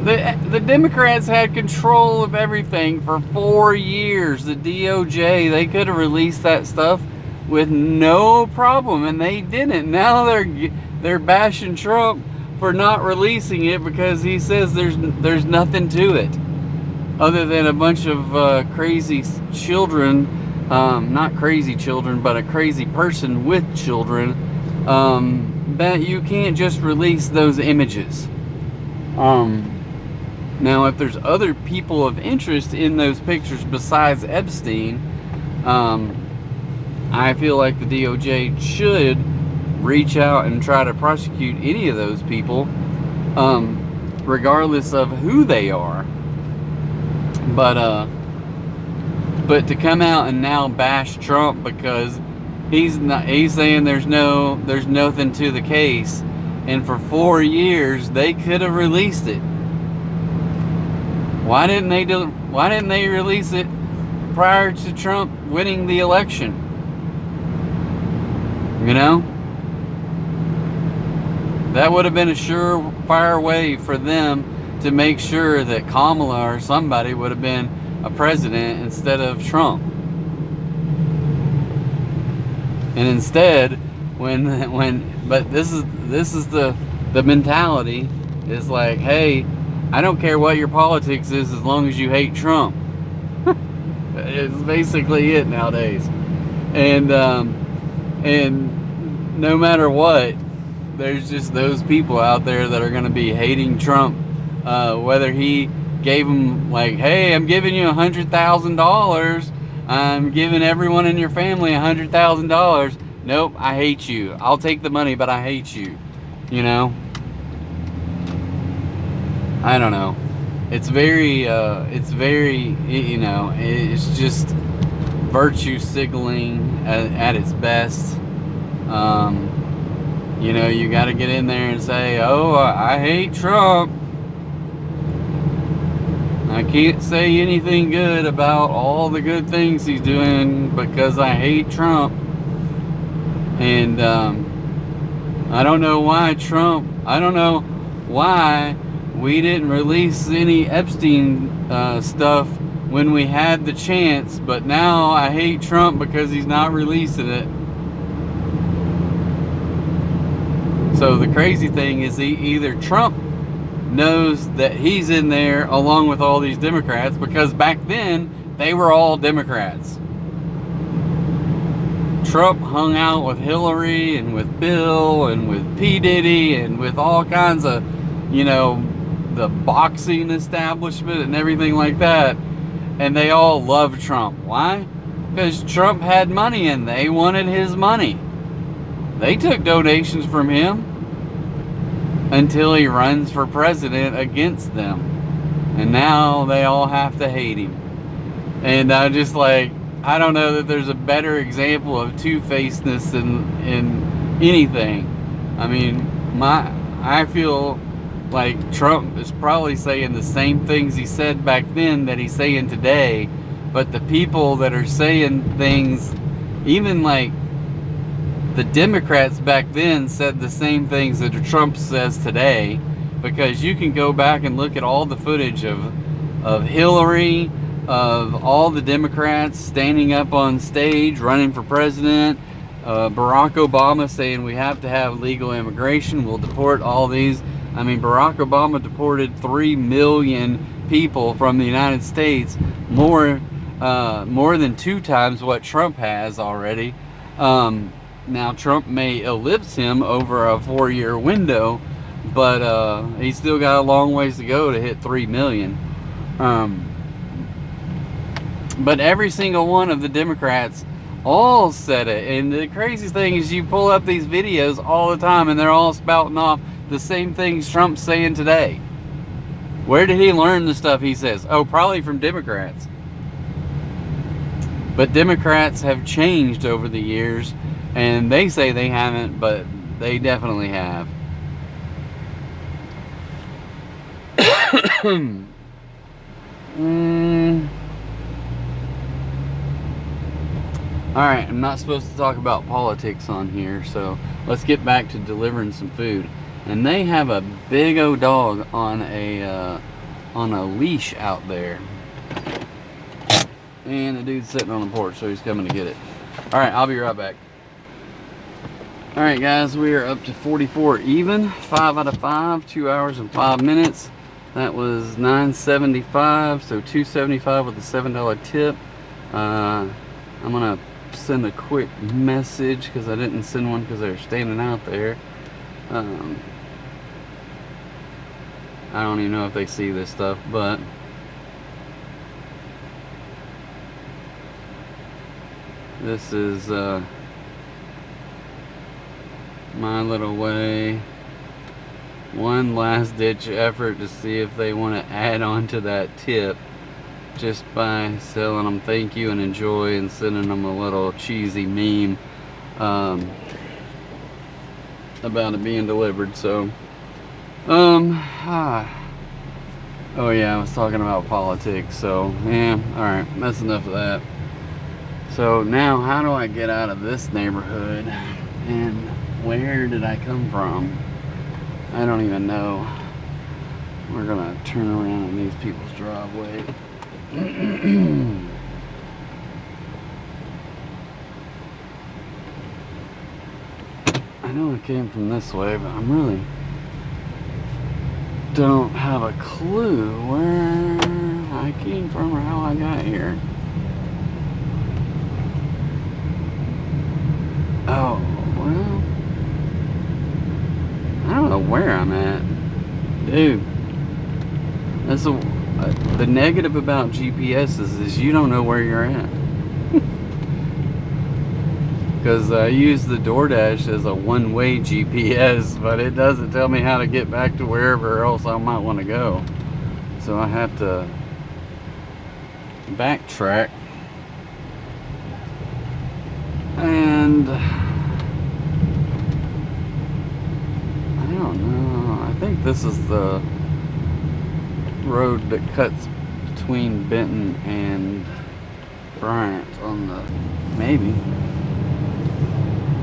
the Democrats had control of everything for 4 years. The DOJ, they could have released that stuff with no problem, and they didn't. Now they're bashing Trump for not releasing it because he says there's nothing to it, other than a bunch of crazy children, not crazy children, but a crazy person with children, that you can't just release those images. Now, if there's other people of interest in those pictures besides Epstein, I feel like the DOJ should reach out and try to prosecute any of those people, regardless of who they are. But to come out and now bash Trump because he's saying there's nothing to the case, and for 4 years they could have released it. Why didn't they release it prior to Trump winning the election? You know? That would have been a surefire way for them to make sure that Kamala or somebody would have been a president instead of Trump. And instead, but this is the mentality is like, hey, I don't care what your politics is as long as you hate Trump. It's basically it nowadays. And no matter what, there's just those people out there that are going to be hating Trump, whether he gave them, like, hey, I'm giving you $100,000, I'm giving everyone in your family $100,000. Nope, I hate you. I'll take the money, but I hate you. You know? I don't know. It's very, you know, it's just virtue signaling at its best. You know, you got to get in there and say, oh, I hate Trump. I can't say anything good about all the good things he's doing because I hate Trump. And I don't know why we didn't release any Epstein stuff when we had the chance, but now I hate Trump because he's not releasing it. So the crazy thing is either Trump knows that he's in there along with all these Democrats, because back then they were all Democrats. Trump hung out with Hillary and with Bill and with P. Diddy and with all kinds of, you know, the boxing establishment and everything like that, and they all loved Trump. Why? Because Trump had money and they wanted his money. They took donations from him until he runs for president against them, and now they all have to hate him. And I just, like, I don't know that there's a better example of two-facedness in anything. I mean, I feel like Trump is probably saying the same things he said back then that he's saying today, but the people that are saying things, even like the Democrats back then said the same things that Trump says today, because you can go back and look at all the footage of Hillary, of all the Democrats standing up on stage running for president, Barack Obama saying we have to have legal immigration, we'll deport all these. I mean, Barack Obama deported 3 million people from the United States, more than 2 times what Trump has already. Now, Trump may ellipse him over a 4-year window, but he's still got a long ways to go to hit 3 million. But every single one of the Democrats all said it. And the crazy thing is, you pull up these videos all the time and they're all spouting off the same things Trump's saying today. Where did he learn the stuff he says? Oh, probably from Democrats. But Democrats have changed over the years, and they say they haven't, but they definitely have. Alright, I'm not supposed to talk about politics on here, so let's get back to delivering some food. And they have a big old dog on a leash out there. And the dude's sitting on the porch, so he's coming to get it. Alright, I'll be right back. Alright guys, we are up to 44 even. 5 out of 5, 2 hours and 5 minutes. That was $9.75, so $2.75 with a $7 tip. I'm gonna send a quick message because I didn't send one because they were standing out there. I don't even know if they see this stuff, but this is my little way, one last ditch effort to see if they want to add on to that tip just by selling them thank you and enjoy and sending them a little cheesy meme about it being delivered. So oh yeah, I was talking about politics, so yeah, alright, that's enough of that. So now, how do I get out of this neighborhood, and where did I come from? I don't even know. We're gonna turn around in these people's driveway. I know I came from this way, but I'm really don't have a clue where I came from or how I got here. Oh, well, I don't know where I'm at. Dude, that's the negative about GPSs is you don't know where you're at. Because I use the DoorDash as a one-way GPS, but it doesn't tell me how to get back to wherever else I might want to go. So I have to backtrack. And I don't know. I think this is the road that cuts between Benton and Bryant on the, maybe.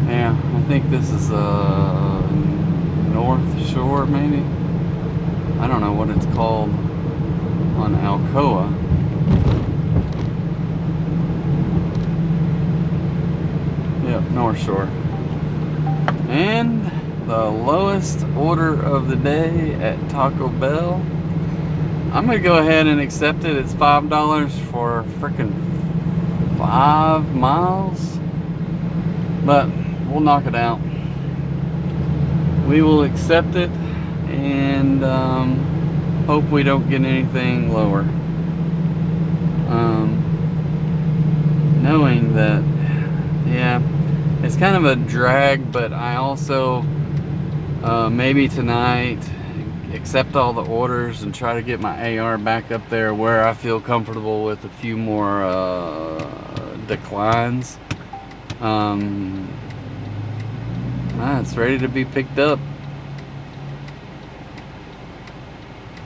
Yeah, I think this is North Shore, maybe. I don't know what it's called on Alcoa. Yep, North Shore. And the lowest order of the day at Taco Bell. I'm gonna go ahead and accept it. It's $5 for frickin' 5 miles. But we'll knock it out. We will accept it and hope we don't get anything lower. Knowing that, yeah, it's kind of a drag, but I also maybe tonight accept all the orders and try to get my AR back up there where I feel comfortable with a few more declines. It's ready to be picked up.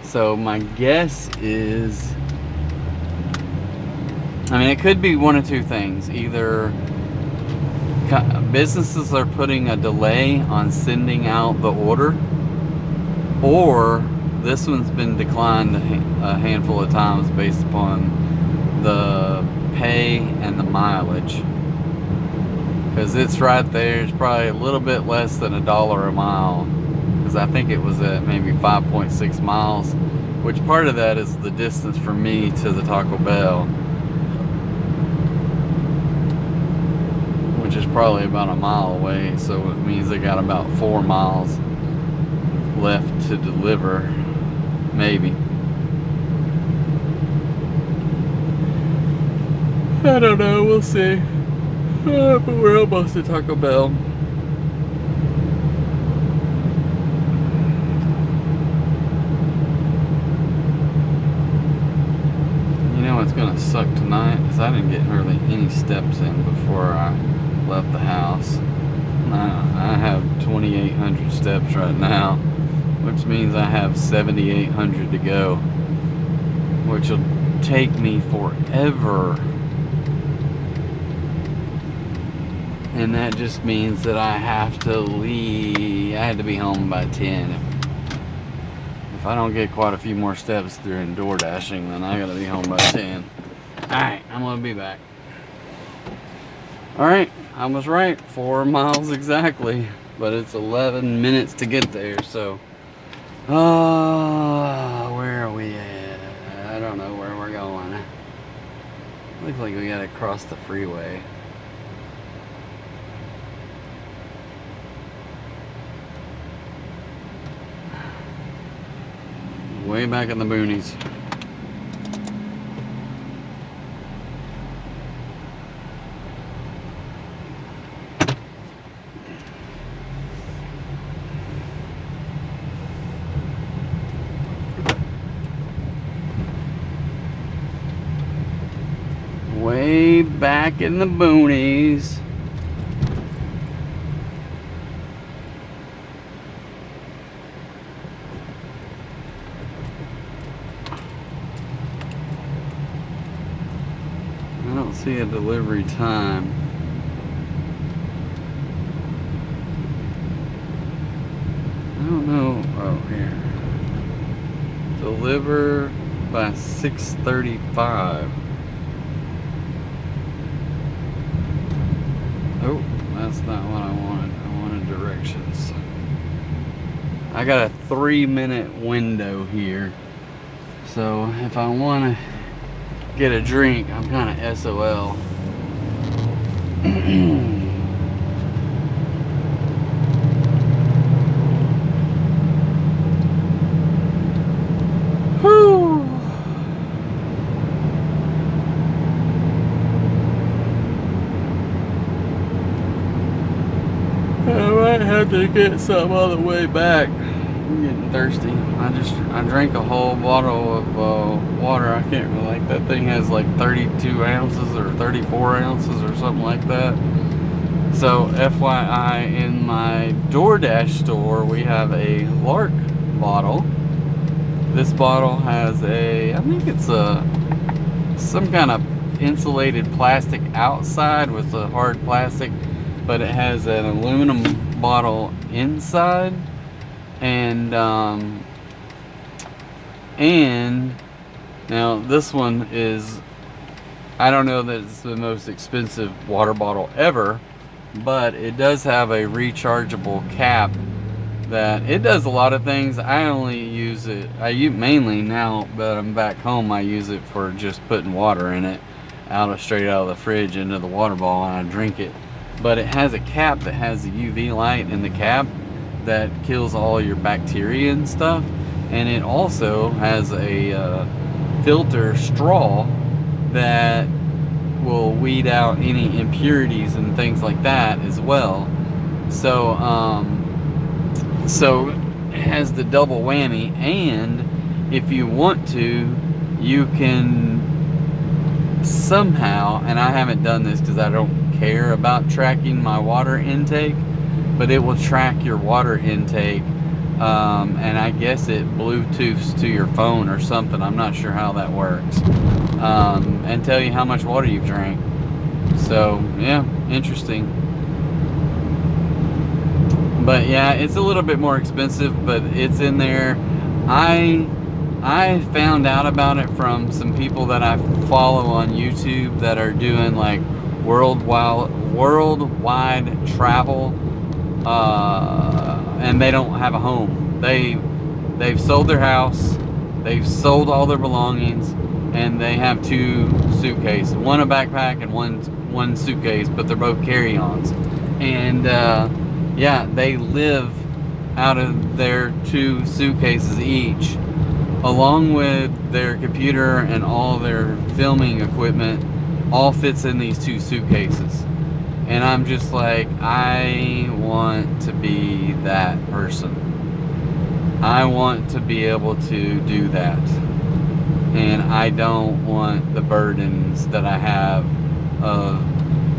So my guess is, I mean, it could be one of two things. Either businesses are putting a delay on sending out the order, or this one's been declined a handful of times based upon the pay and the mileage. Because it's right there. It's probably a little bit less than $1 a mile. Because I think it was at maybe 5.6 miles. Which part of that is the distance from me to the Taco Bell. Which is probably about a mile away. So it means they got about 4 miles left to deliver. Maybe. I don't know. We'll see. But we're almost at Taco Bell. You know what's gonna suck tonight is I didn't get hardly any steps in before I left the house. I have 2,800 steps right now, which means I have 7,800 to go, which will take me forever. And that just means that I have to leave. I had to be home by 10. If I don't get quite a few more steps during door dashing, then I gotta be home by 10. Alright, I'm gonna be back. Alright, I was right. 4 miles exactly. But it's 11 minutes to get there, so. Where are we at? I don't know where we're going. Looks like we gotta cross the freeway. way back in the boonies. Way back in the boonies. I don't see a delivery time. I don't know. Oh, here. Deliver by 6:35. Oh, that's not what I wanted. I wanted directions. I got a 3-minute window here. So if I want to get a drink, I'm kind of SOL. Whew. I might have to get some on the way back. I'm getting thirsty. I drank a whole bottle of water. I can't really, like, that thing has like 32 ounces or 34 ounces or something like that. So FYI, in my DoorDash store we have a Lark bottle. This bottle has I think it's some kind of insulated plastic outside with a hard plastic, but it has an aluminum bottle inside, and now this one is, I don't know that it's the most expensive water bottle ever, but it does have a rechargeable cap that it does a lot of things. I only use it, mainly now that I'm back home, I use it for just putting water in it straight out of the fridge into the water bottle, and I drink it. But it has a cap that has a UV light in the cap that kills all your bacteria and stuff, and it also has a filter straw that will weed out any impurities and things like that as well. So so it has the double whammy, and if you want to, you can somehow, and I haven't done this because I don't care about tracking my water intake, but it will track your water intake, and I guess it Bluetooths to your phone or something. I'm not sure how that works, and tell you how much water you've drank. So yeah, interesting. But yeah, it's a little bit more expensive, but it's in there. I found out about it from some people that I follow on YouTube that are doing like worldwide travel, and they don't have a home. They've sold their house, they've sold all their belongings, and they have 2 suitcases, one a backpack and one suitcase, but they're both carry-ons. And yeah, they live out of their 2 suitcases each, along with their computer and all their filming equipment, all fits in these 2 suitcases. And I'm just like, I want to be that person. I want to be able to do that. And I don't want the burdens that I have of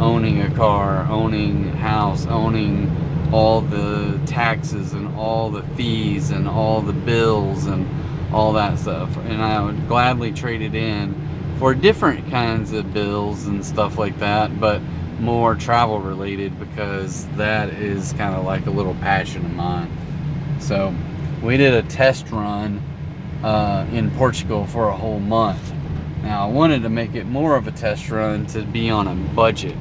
owning a car, owning a house, owning all the taxes and all the fees and all the bills and all that stuff. And I would gladly trade it in for different kinds of bills and stuff like that, but more travel related, because that is kind of like a little passion of mine. So we did a test run in Portugal for a whole month. Now I wanted to make it more of a test run to be on a budget,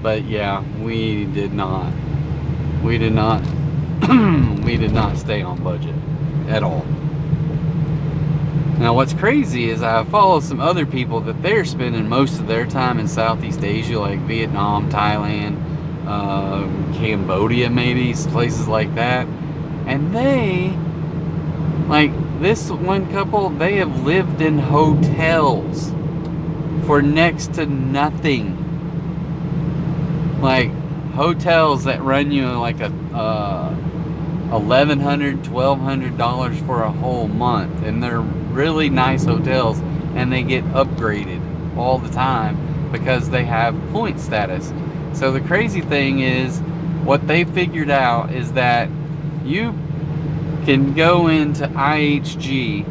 but yeah, we did not we did not stay on budget at all. Now what's crazy is I follow some other people that they're spending most of their time in Southeast Asia, like Vietnam, Thailand, Cambodia, maybe places like that, and Like this one couple, they have lived in hotels for next to nothing. Like hotels that run you like a $1,100, $1,200 for a whole month, and they're really nice hotels, and they get upgraded all the time because they have point status. So the crazy thing is, what they figured out is that you can go into IHG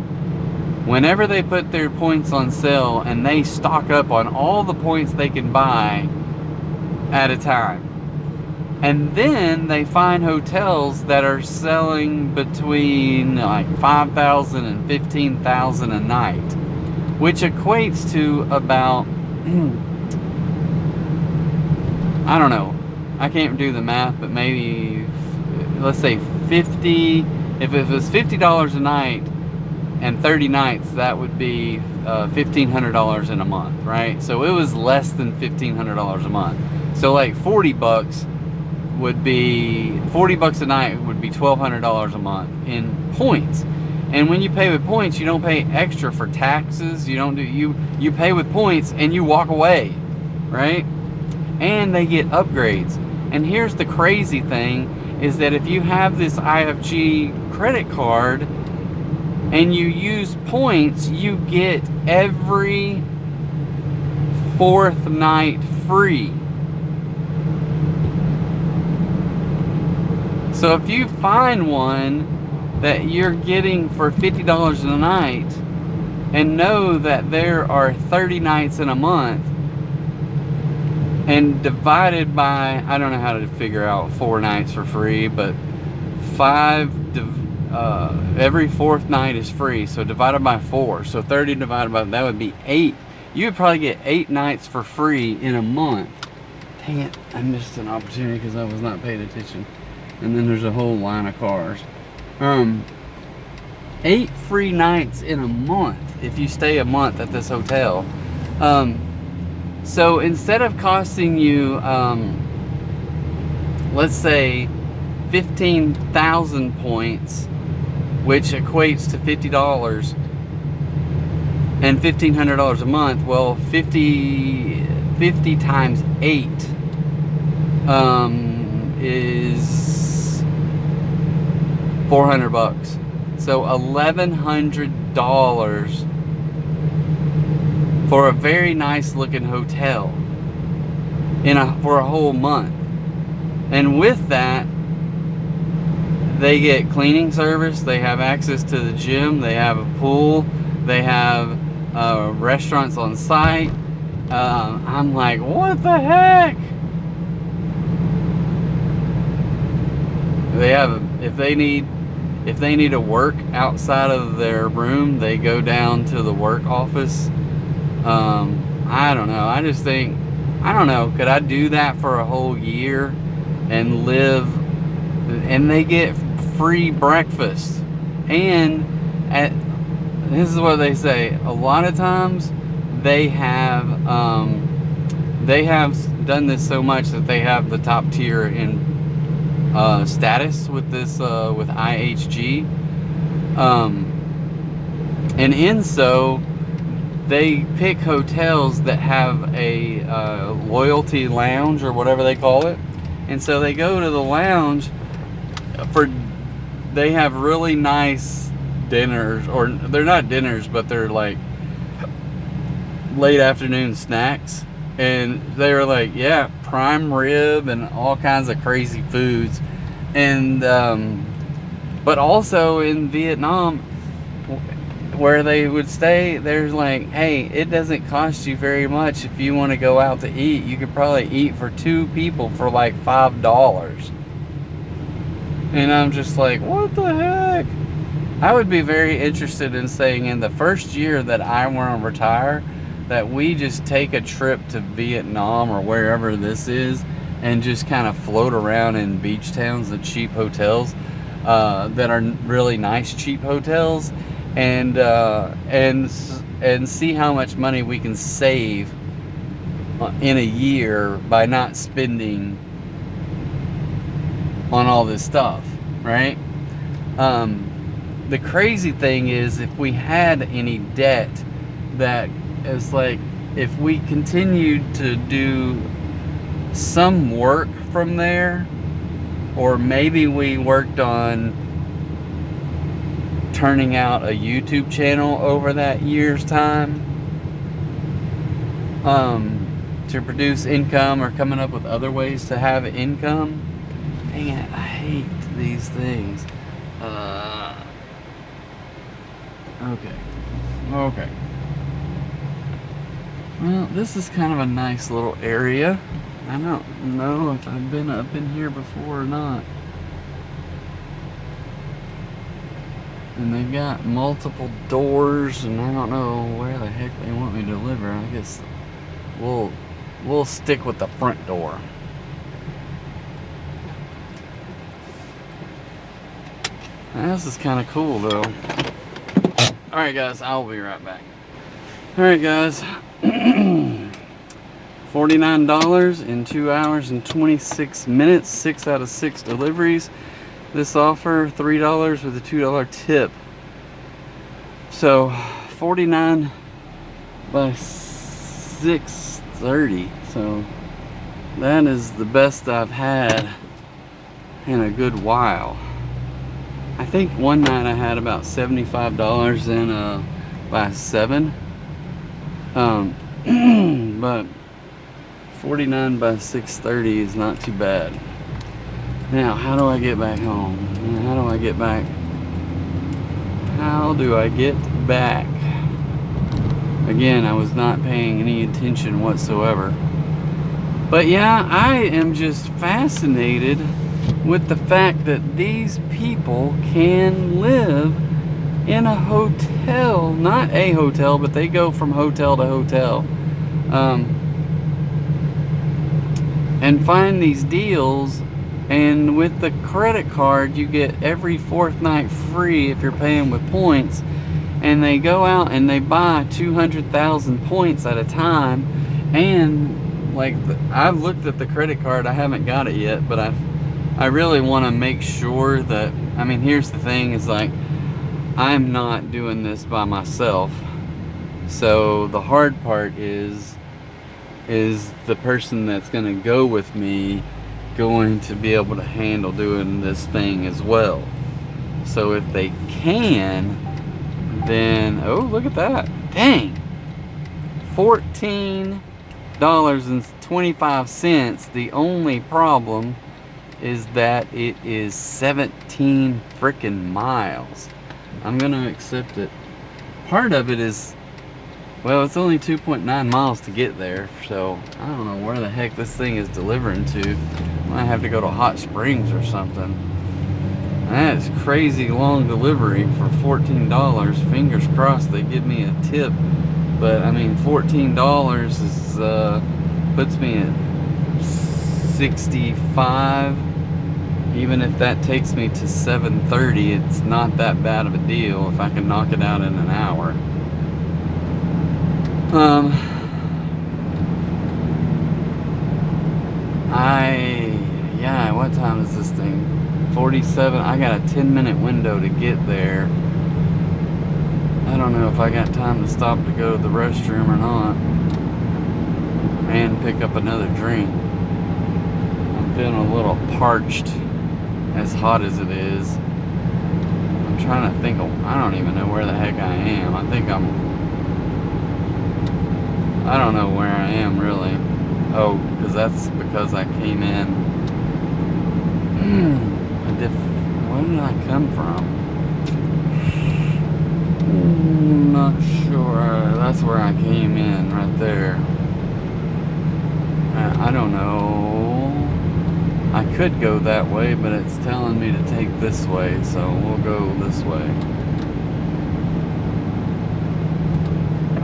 whenever they put their points on sale, and they stock up on all the points they can buy at a time. And then they find hotels that are selling between like $5,000 and $15,000 a night, which equates to about I don't know, I can't do the math, but maybe, let's say 50, if it was $50 a night and 30 nights, that would be $1,500 in a month, right? So it was less than $1,500 a month. So like 40 bucks would be, 40 bucks a night would be $1,200 a month in points. And when you pay with points, you don't pay extra for taxes. You don't do, you pay with points and you walk away, right? And they get upgrades. And here's the crazy thing, is that if you have this IFG credit card and you use points, you get every 4th night free. So if you find one that you're getting for $50 a night, and know that there are 30 nights in a month, and divided by, I don't know how to figure out 4 nights for free, but every 4th night is free, so divided by 4, so 30 divided by, that would be 8. You would probably get 8 nights for free in a month. Dang it, I missed an opportunity because I was not paying attention. And then there's a whole line of cars. 8 free nights in a month if you stay a month at this hotel. So instead of costing you, let's say 15,000 points, which equates to $50 and $1,500 a month, well, 50 times 8 is 400 bucks. So $1,100 for a very nice looking hotel for a whole month. And with that, they get cleaning service, they have access to the gym, they have a pool, they have restaurants on site. I'm like, what the heck? They have, if they need to work outside of their room, they go down to the work office. I don't know. I just think, I don't know, could I do that for a whole year and live? And they get free breakfast. And this is what they say, a lot of times they have done this so much that they have the top tier in status with this with IHG, and in so they pick hotels that have a loyalty lounge or whatever they call it, and so they go to the lounge they have really nice dinners, or they're not dinners, but they're like late afternoon snacks, and they were like, yeah, prime rib and all kinds of crazy foods. And but also in Vietnam, where they would stay, there's like, hey, it doesn't cost you very much if you want to go out to eat. You could probably eat for 2 people for like $5. And I'm just like, what the heck? I would be very interested in saying, in the first year that I want to retire, that we just take a trip to Vietnam or wherever this is, and just kind of float around in beach towns and cheap hotels that are really nice cheap hotels, and see how much money we can save in a year by not spending on all this stuff, right? the crazy thing is, if we had any debt, that is like, if we continued to do some work from there, or maybe we worked on turning out a YouTube channel over that year's time, to produce income, or coming up with other ways to have income. Dang it, I hate these things. Okay. Well, this is kind of a nice little area. I don't know if I've been up in here before or not. And they've got multiple doors, and I don't know where the heck they want me to deliver. I guess we'll stick with the front door. This is kind of cool though. Alright guys, I'll be right back. Alright guys, $49 in 2 hours and 26 minutes, 6 out of 6 deliveries. This offer, $3 with a $2 tip. So 49 by 630. So that is the best I've had in a good while. I think one night I had about $75 in by 7. But 49 by 630 is not too bad. Now, how do I get back home? How do I get back? How do I get back? Again, I was not paying any attention whatsoever. But yeah, I am just fascinated with the fact that these people can live in a hotel. Not a hotel, but they go from hotel to hotel. And find these deals. And with the credit card, you get every 4th night free if you're paying with points. And they go out and they buy 200,000 points at a time. And like, I've looked at the credit card. I haven't got it yet, but I really want to make sure that, I mean, here's the thing, is like, I'm not doing this by myself. So the hard part is the person that's going to go with me going to be able to handle doing this thing as well. So if they can, then, oh, look at that. Dang. $14.25. The only problem is that it is 17 freaking miles. I'm gonna accept it. Part of it is, well, it's only 2.9 miles to get there, so I don't know where the heck this thing is delivering to. I might have to go to Hot Springs or something. That is crazy long delivery for $14. Fingers crossed they give me a tip. But I mean, $14 is puts me at 65. Even if that takes me to 7:30, it's not that bad of a deal if I can knock it out in an hour. Yeah, what time is this thing? 47. I got a 10-minute window to get there. I don't know if I got time to stop to go to the restroom or not. And pick up another drink. I'm feeling a little parched, as hot as it is. I'm trying to think, I don't even know where the heck I am. I don't know where I am really. Oh, because that's because I came in. Where did I come from? Not sure. That's where I came in, right there. I don't know. I could go that way, but it's telling me to take this way, so we'll go this way.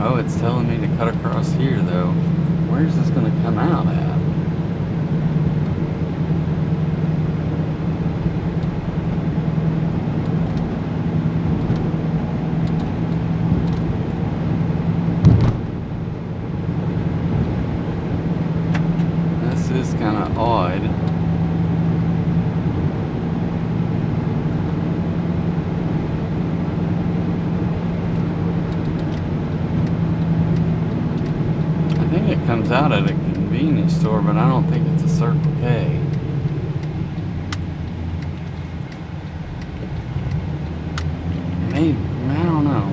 Oh, it's telling me to cut across here, though. Where's this going to come out at? This is kind of odd. comes out at a convenience store, but I don't think it's a Circle K. Maybe, I don't know.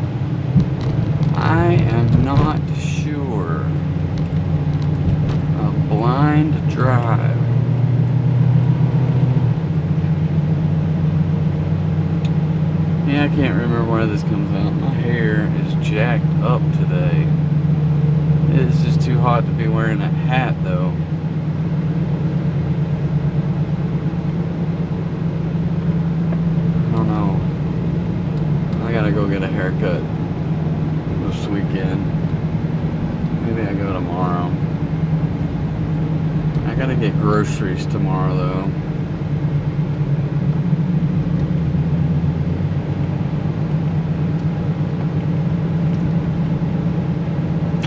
I am not sure. A blind drive. Yeah, I can't remember where this comes out. My hair is jacked up today. It's just too hot to be wearing a hat though. I don't know. I gotta go get a haircut this weekend. Maybe I go tomorrow. I gotta get groceries tomorrow though.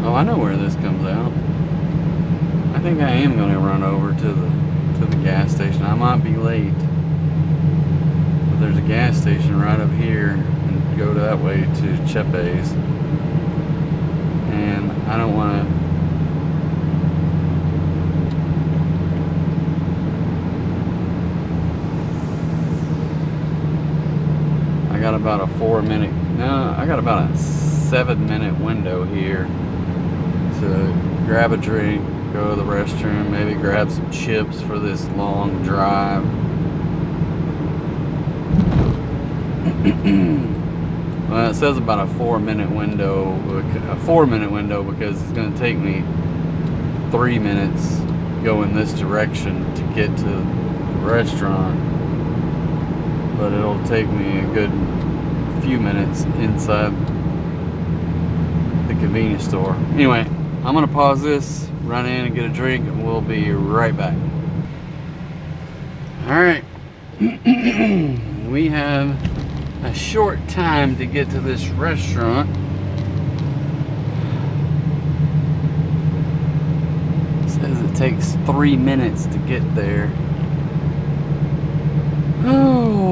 Oh, I know where this comes out. I think I am going to run over to the gas station. I might be late, but there's a gas station right up here, and go that way to Chepe's. And I don't want to. I got about a 4-minute. No, I got about a 7-minute window here to grab a drink, go to the restroom, maybe grab some chips for this long drive. Well, it says about a 4-minute window, because it's going to take me 3 minutes going this direction to get to the restaurant, but it'll take me a good few minutes inside the convenience store. Anyway, I'm gonna pause this, run in and get a drink, and we'll be right back. Alright. We have a short time to get to this restaurant. It says it takes 3 minutes to get there. Oh.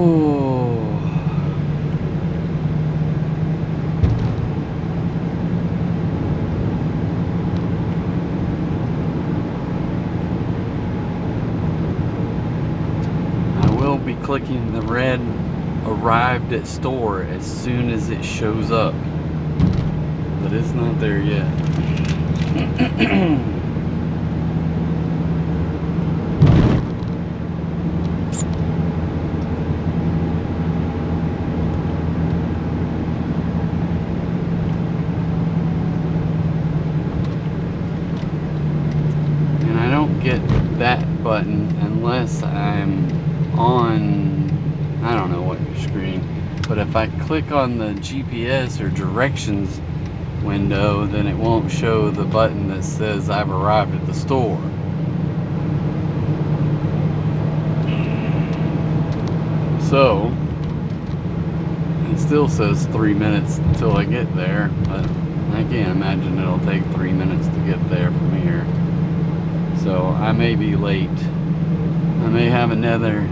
Be clicking the red arrived at store as soon as it shows up, but it's not there yet. And I don't get that button unless I'm on, I don't know what your screen, but if I click on the GPS or directions window, then it won't show the button that says I've arrived at the store. So it still says 3 minutes until I get there, but I can't imagine it'll take 3 minutes to get there from here. So I may be late. I may have another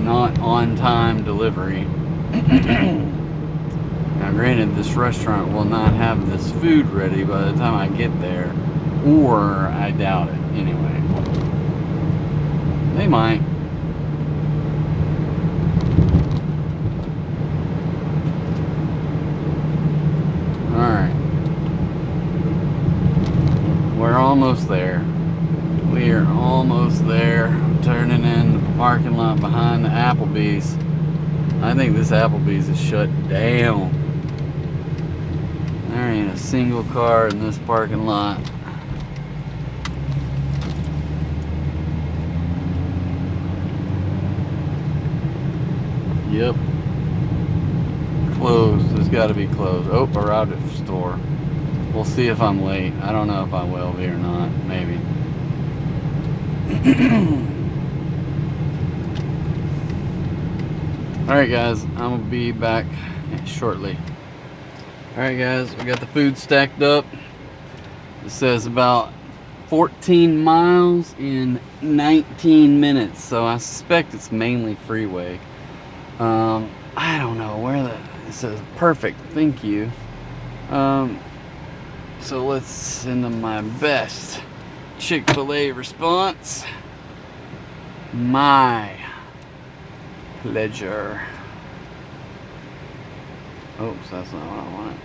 not on time delivery. Now granted, this restaurant will not have this food ready by the time I get there, or I doubt it anyway. They might. Alright, we're almost there. We are almost there. I'm turning in the parking lot behind the Applebee's. I think this Applebee's is shut down. There ain't a single car in this parking lot. Yep. Closed. It's got to be closed. Oh, arrived at the store. We'll see if I'm late. I don't know if I will be or not. Maybe. Alright guys, I'm gonna be back shortly. Alright guys, we got the food stacked up. It says about 14 miles in 19 minutes, so I suspect it's mainly freeway. I don't know where it says perfect, thank you. So let's send them my best Chick-fil-A response. My pleasure. Oops, that's not what I wanted.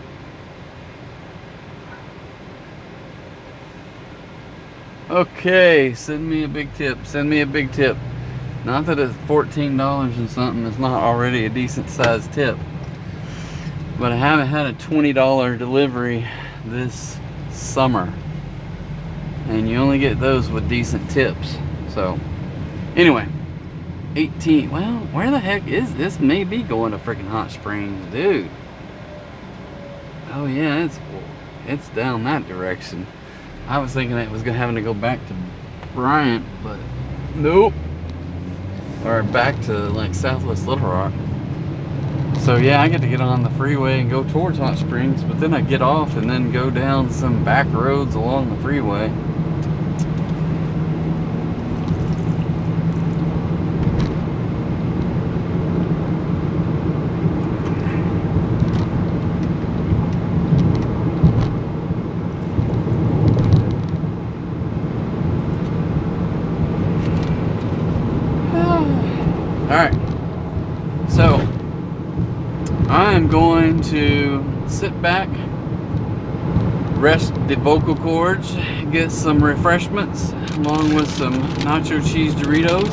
Okay, send me a big tip. Send me a big tip. Not that it's $14 and something. It's not already a decent sized tip. But I haven't had a $20 delivery this summer. And you only get those with decent tips. So, anyway. 18. Well, where the heck is this? May be going to freaking Hot Springs, dude. Oh yeah, it's down that direction. I was thinking it was having to go back to Bryant, but nope. Or back to like Southwest Little Rock. So yeah, I get to get on the freeway and go towards Hot Springs, but then I get off and then go down some back roads along the freeway. Alright, so I am going to sit back, rest the vocal cords, get some refreshments along with some nacho cheese Doritos,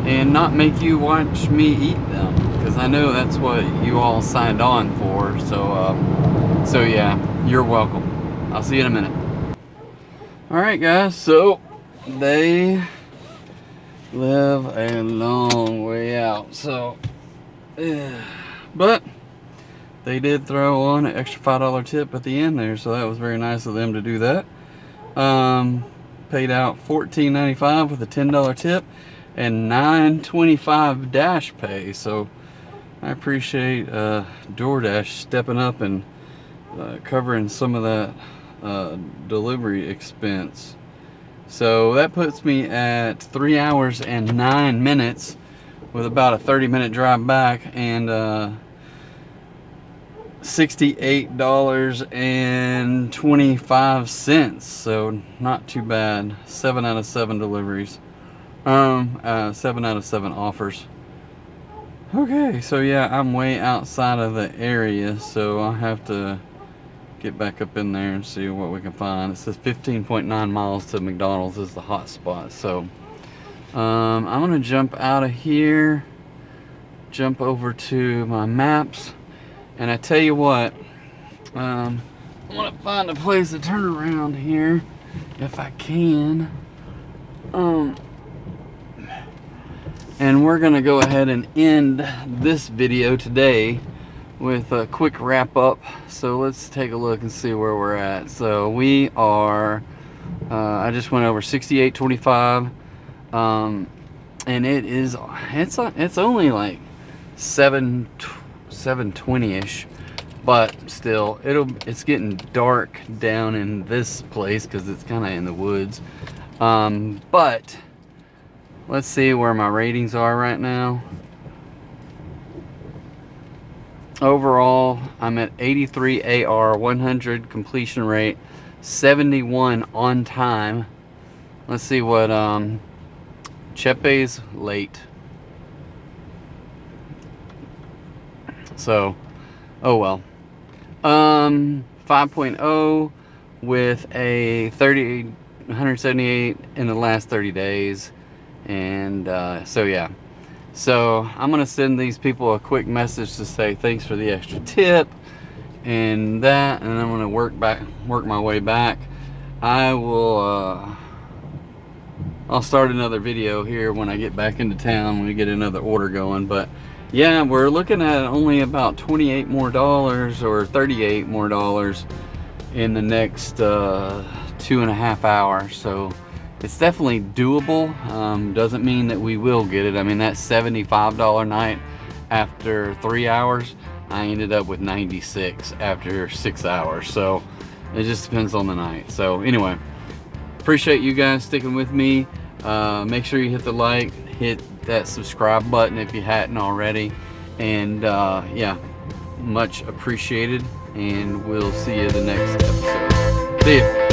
and not make you watch me eat them, because I know that's what you all signed on for. So yeah, you're welcome. I'll see you in a minute. Alright guys, so they live a long way out, so but they did throw on an extra $5 tip at the end there, so that was very nice of them to do that. Paid out $14.95 with a $10 tip and $9.25 dash pay, so I appreciate DoorDash stepping up and covering some of that delivery expense. So that puts me at 3 hours and 9 minutes with about a 30-minute drive back, and $68.25. So not too bad. 7 out of 7 deliveries. 7 out of 7 offers. Okay, so yeah, I'm way outside of the area, so I'll have to get back up in there and see what we can find. It says 15.9 miles to McDonald's is the hot spot. So I'm gonna jump out of here, jump over to my maps, and I tell you what, I'm gonna find a place to turn around here if I can. And we're gonna go ahead and end this video today with a quick wrap up. So let's take a look and see where we're at. So we are I just went over 68.25, and it's only like 7:20ish, but still it's getting dark down in this place because it's kind of in the woods. But let's see where my ratings are right now. Overall, I'm at 83 AR, 100 completion rate, 71 on time. Let's see what Chepe's late. So, oh well. 5.0 with a 178 in the last 30 days, and so yeah. So I'm gonna send these people a quick message to say thanks for the extra tip and that, and I'm gonna work my way back. I'll start another video here when I get back into town, when we get another order going. But yeah, we're looking at only about $28 more or $38 more in the next 2.5 hours. So it's definitely doable. Doesn't mean that we will get it. I mean, that $75 night after 3 hours, I ended up with 96 after 6 hours. So it just depends on the night. So anyway, appreciate you guys sticking with me. Make sure you hit the like, hit that subscribe button if you hadn't already, and yeah, much appreciated, and we'll see you the next episode. See ya.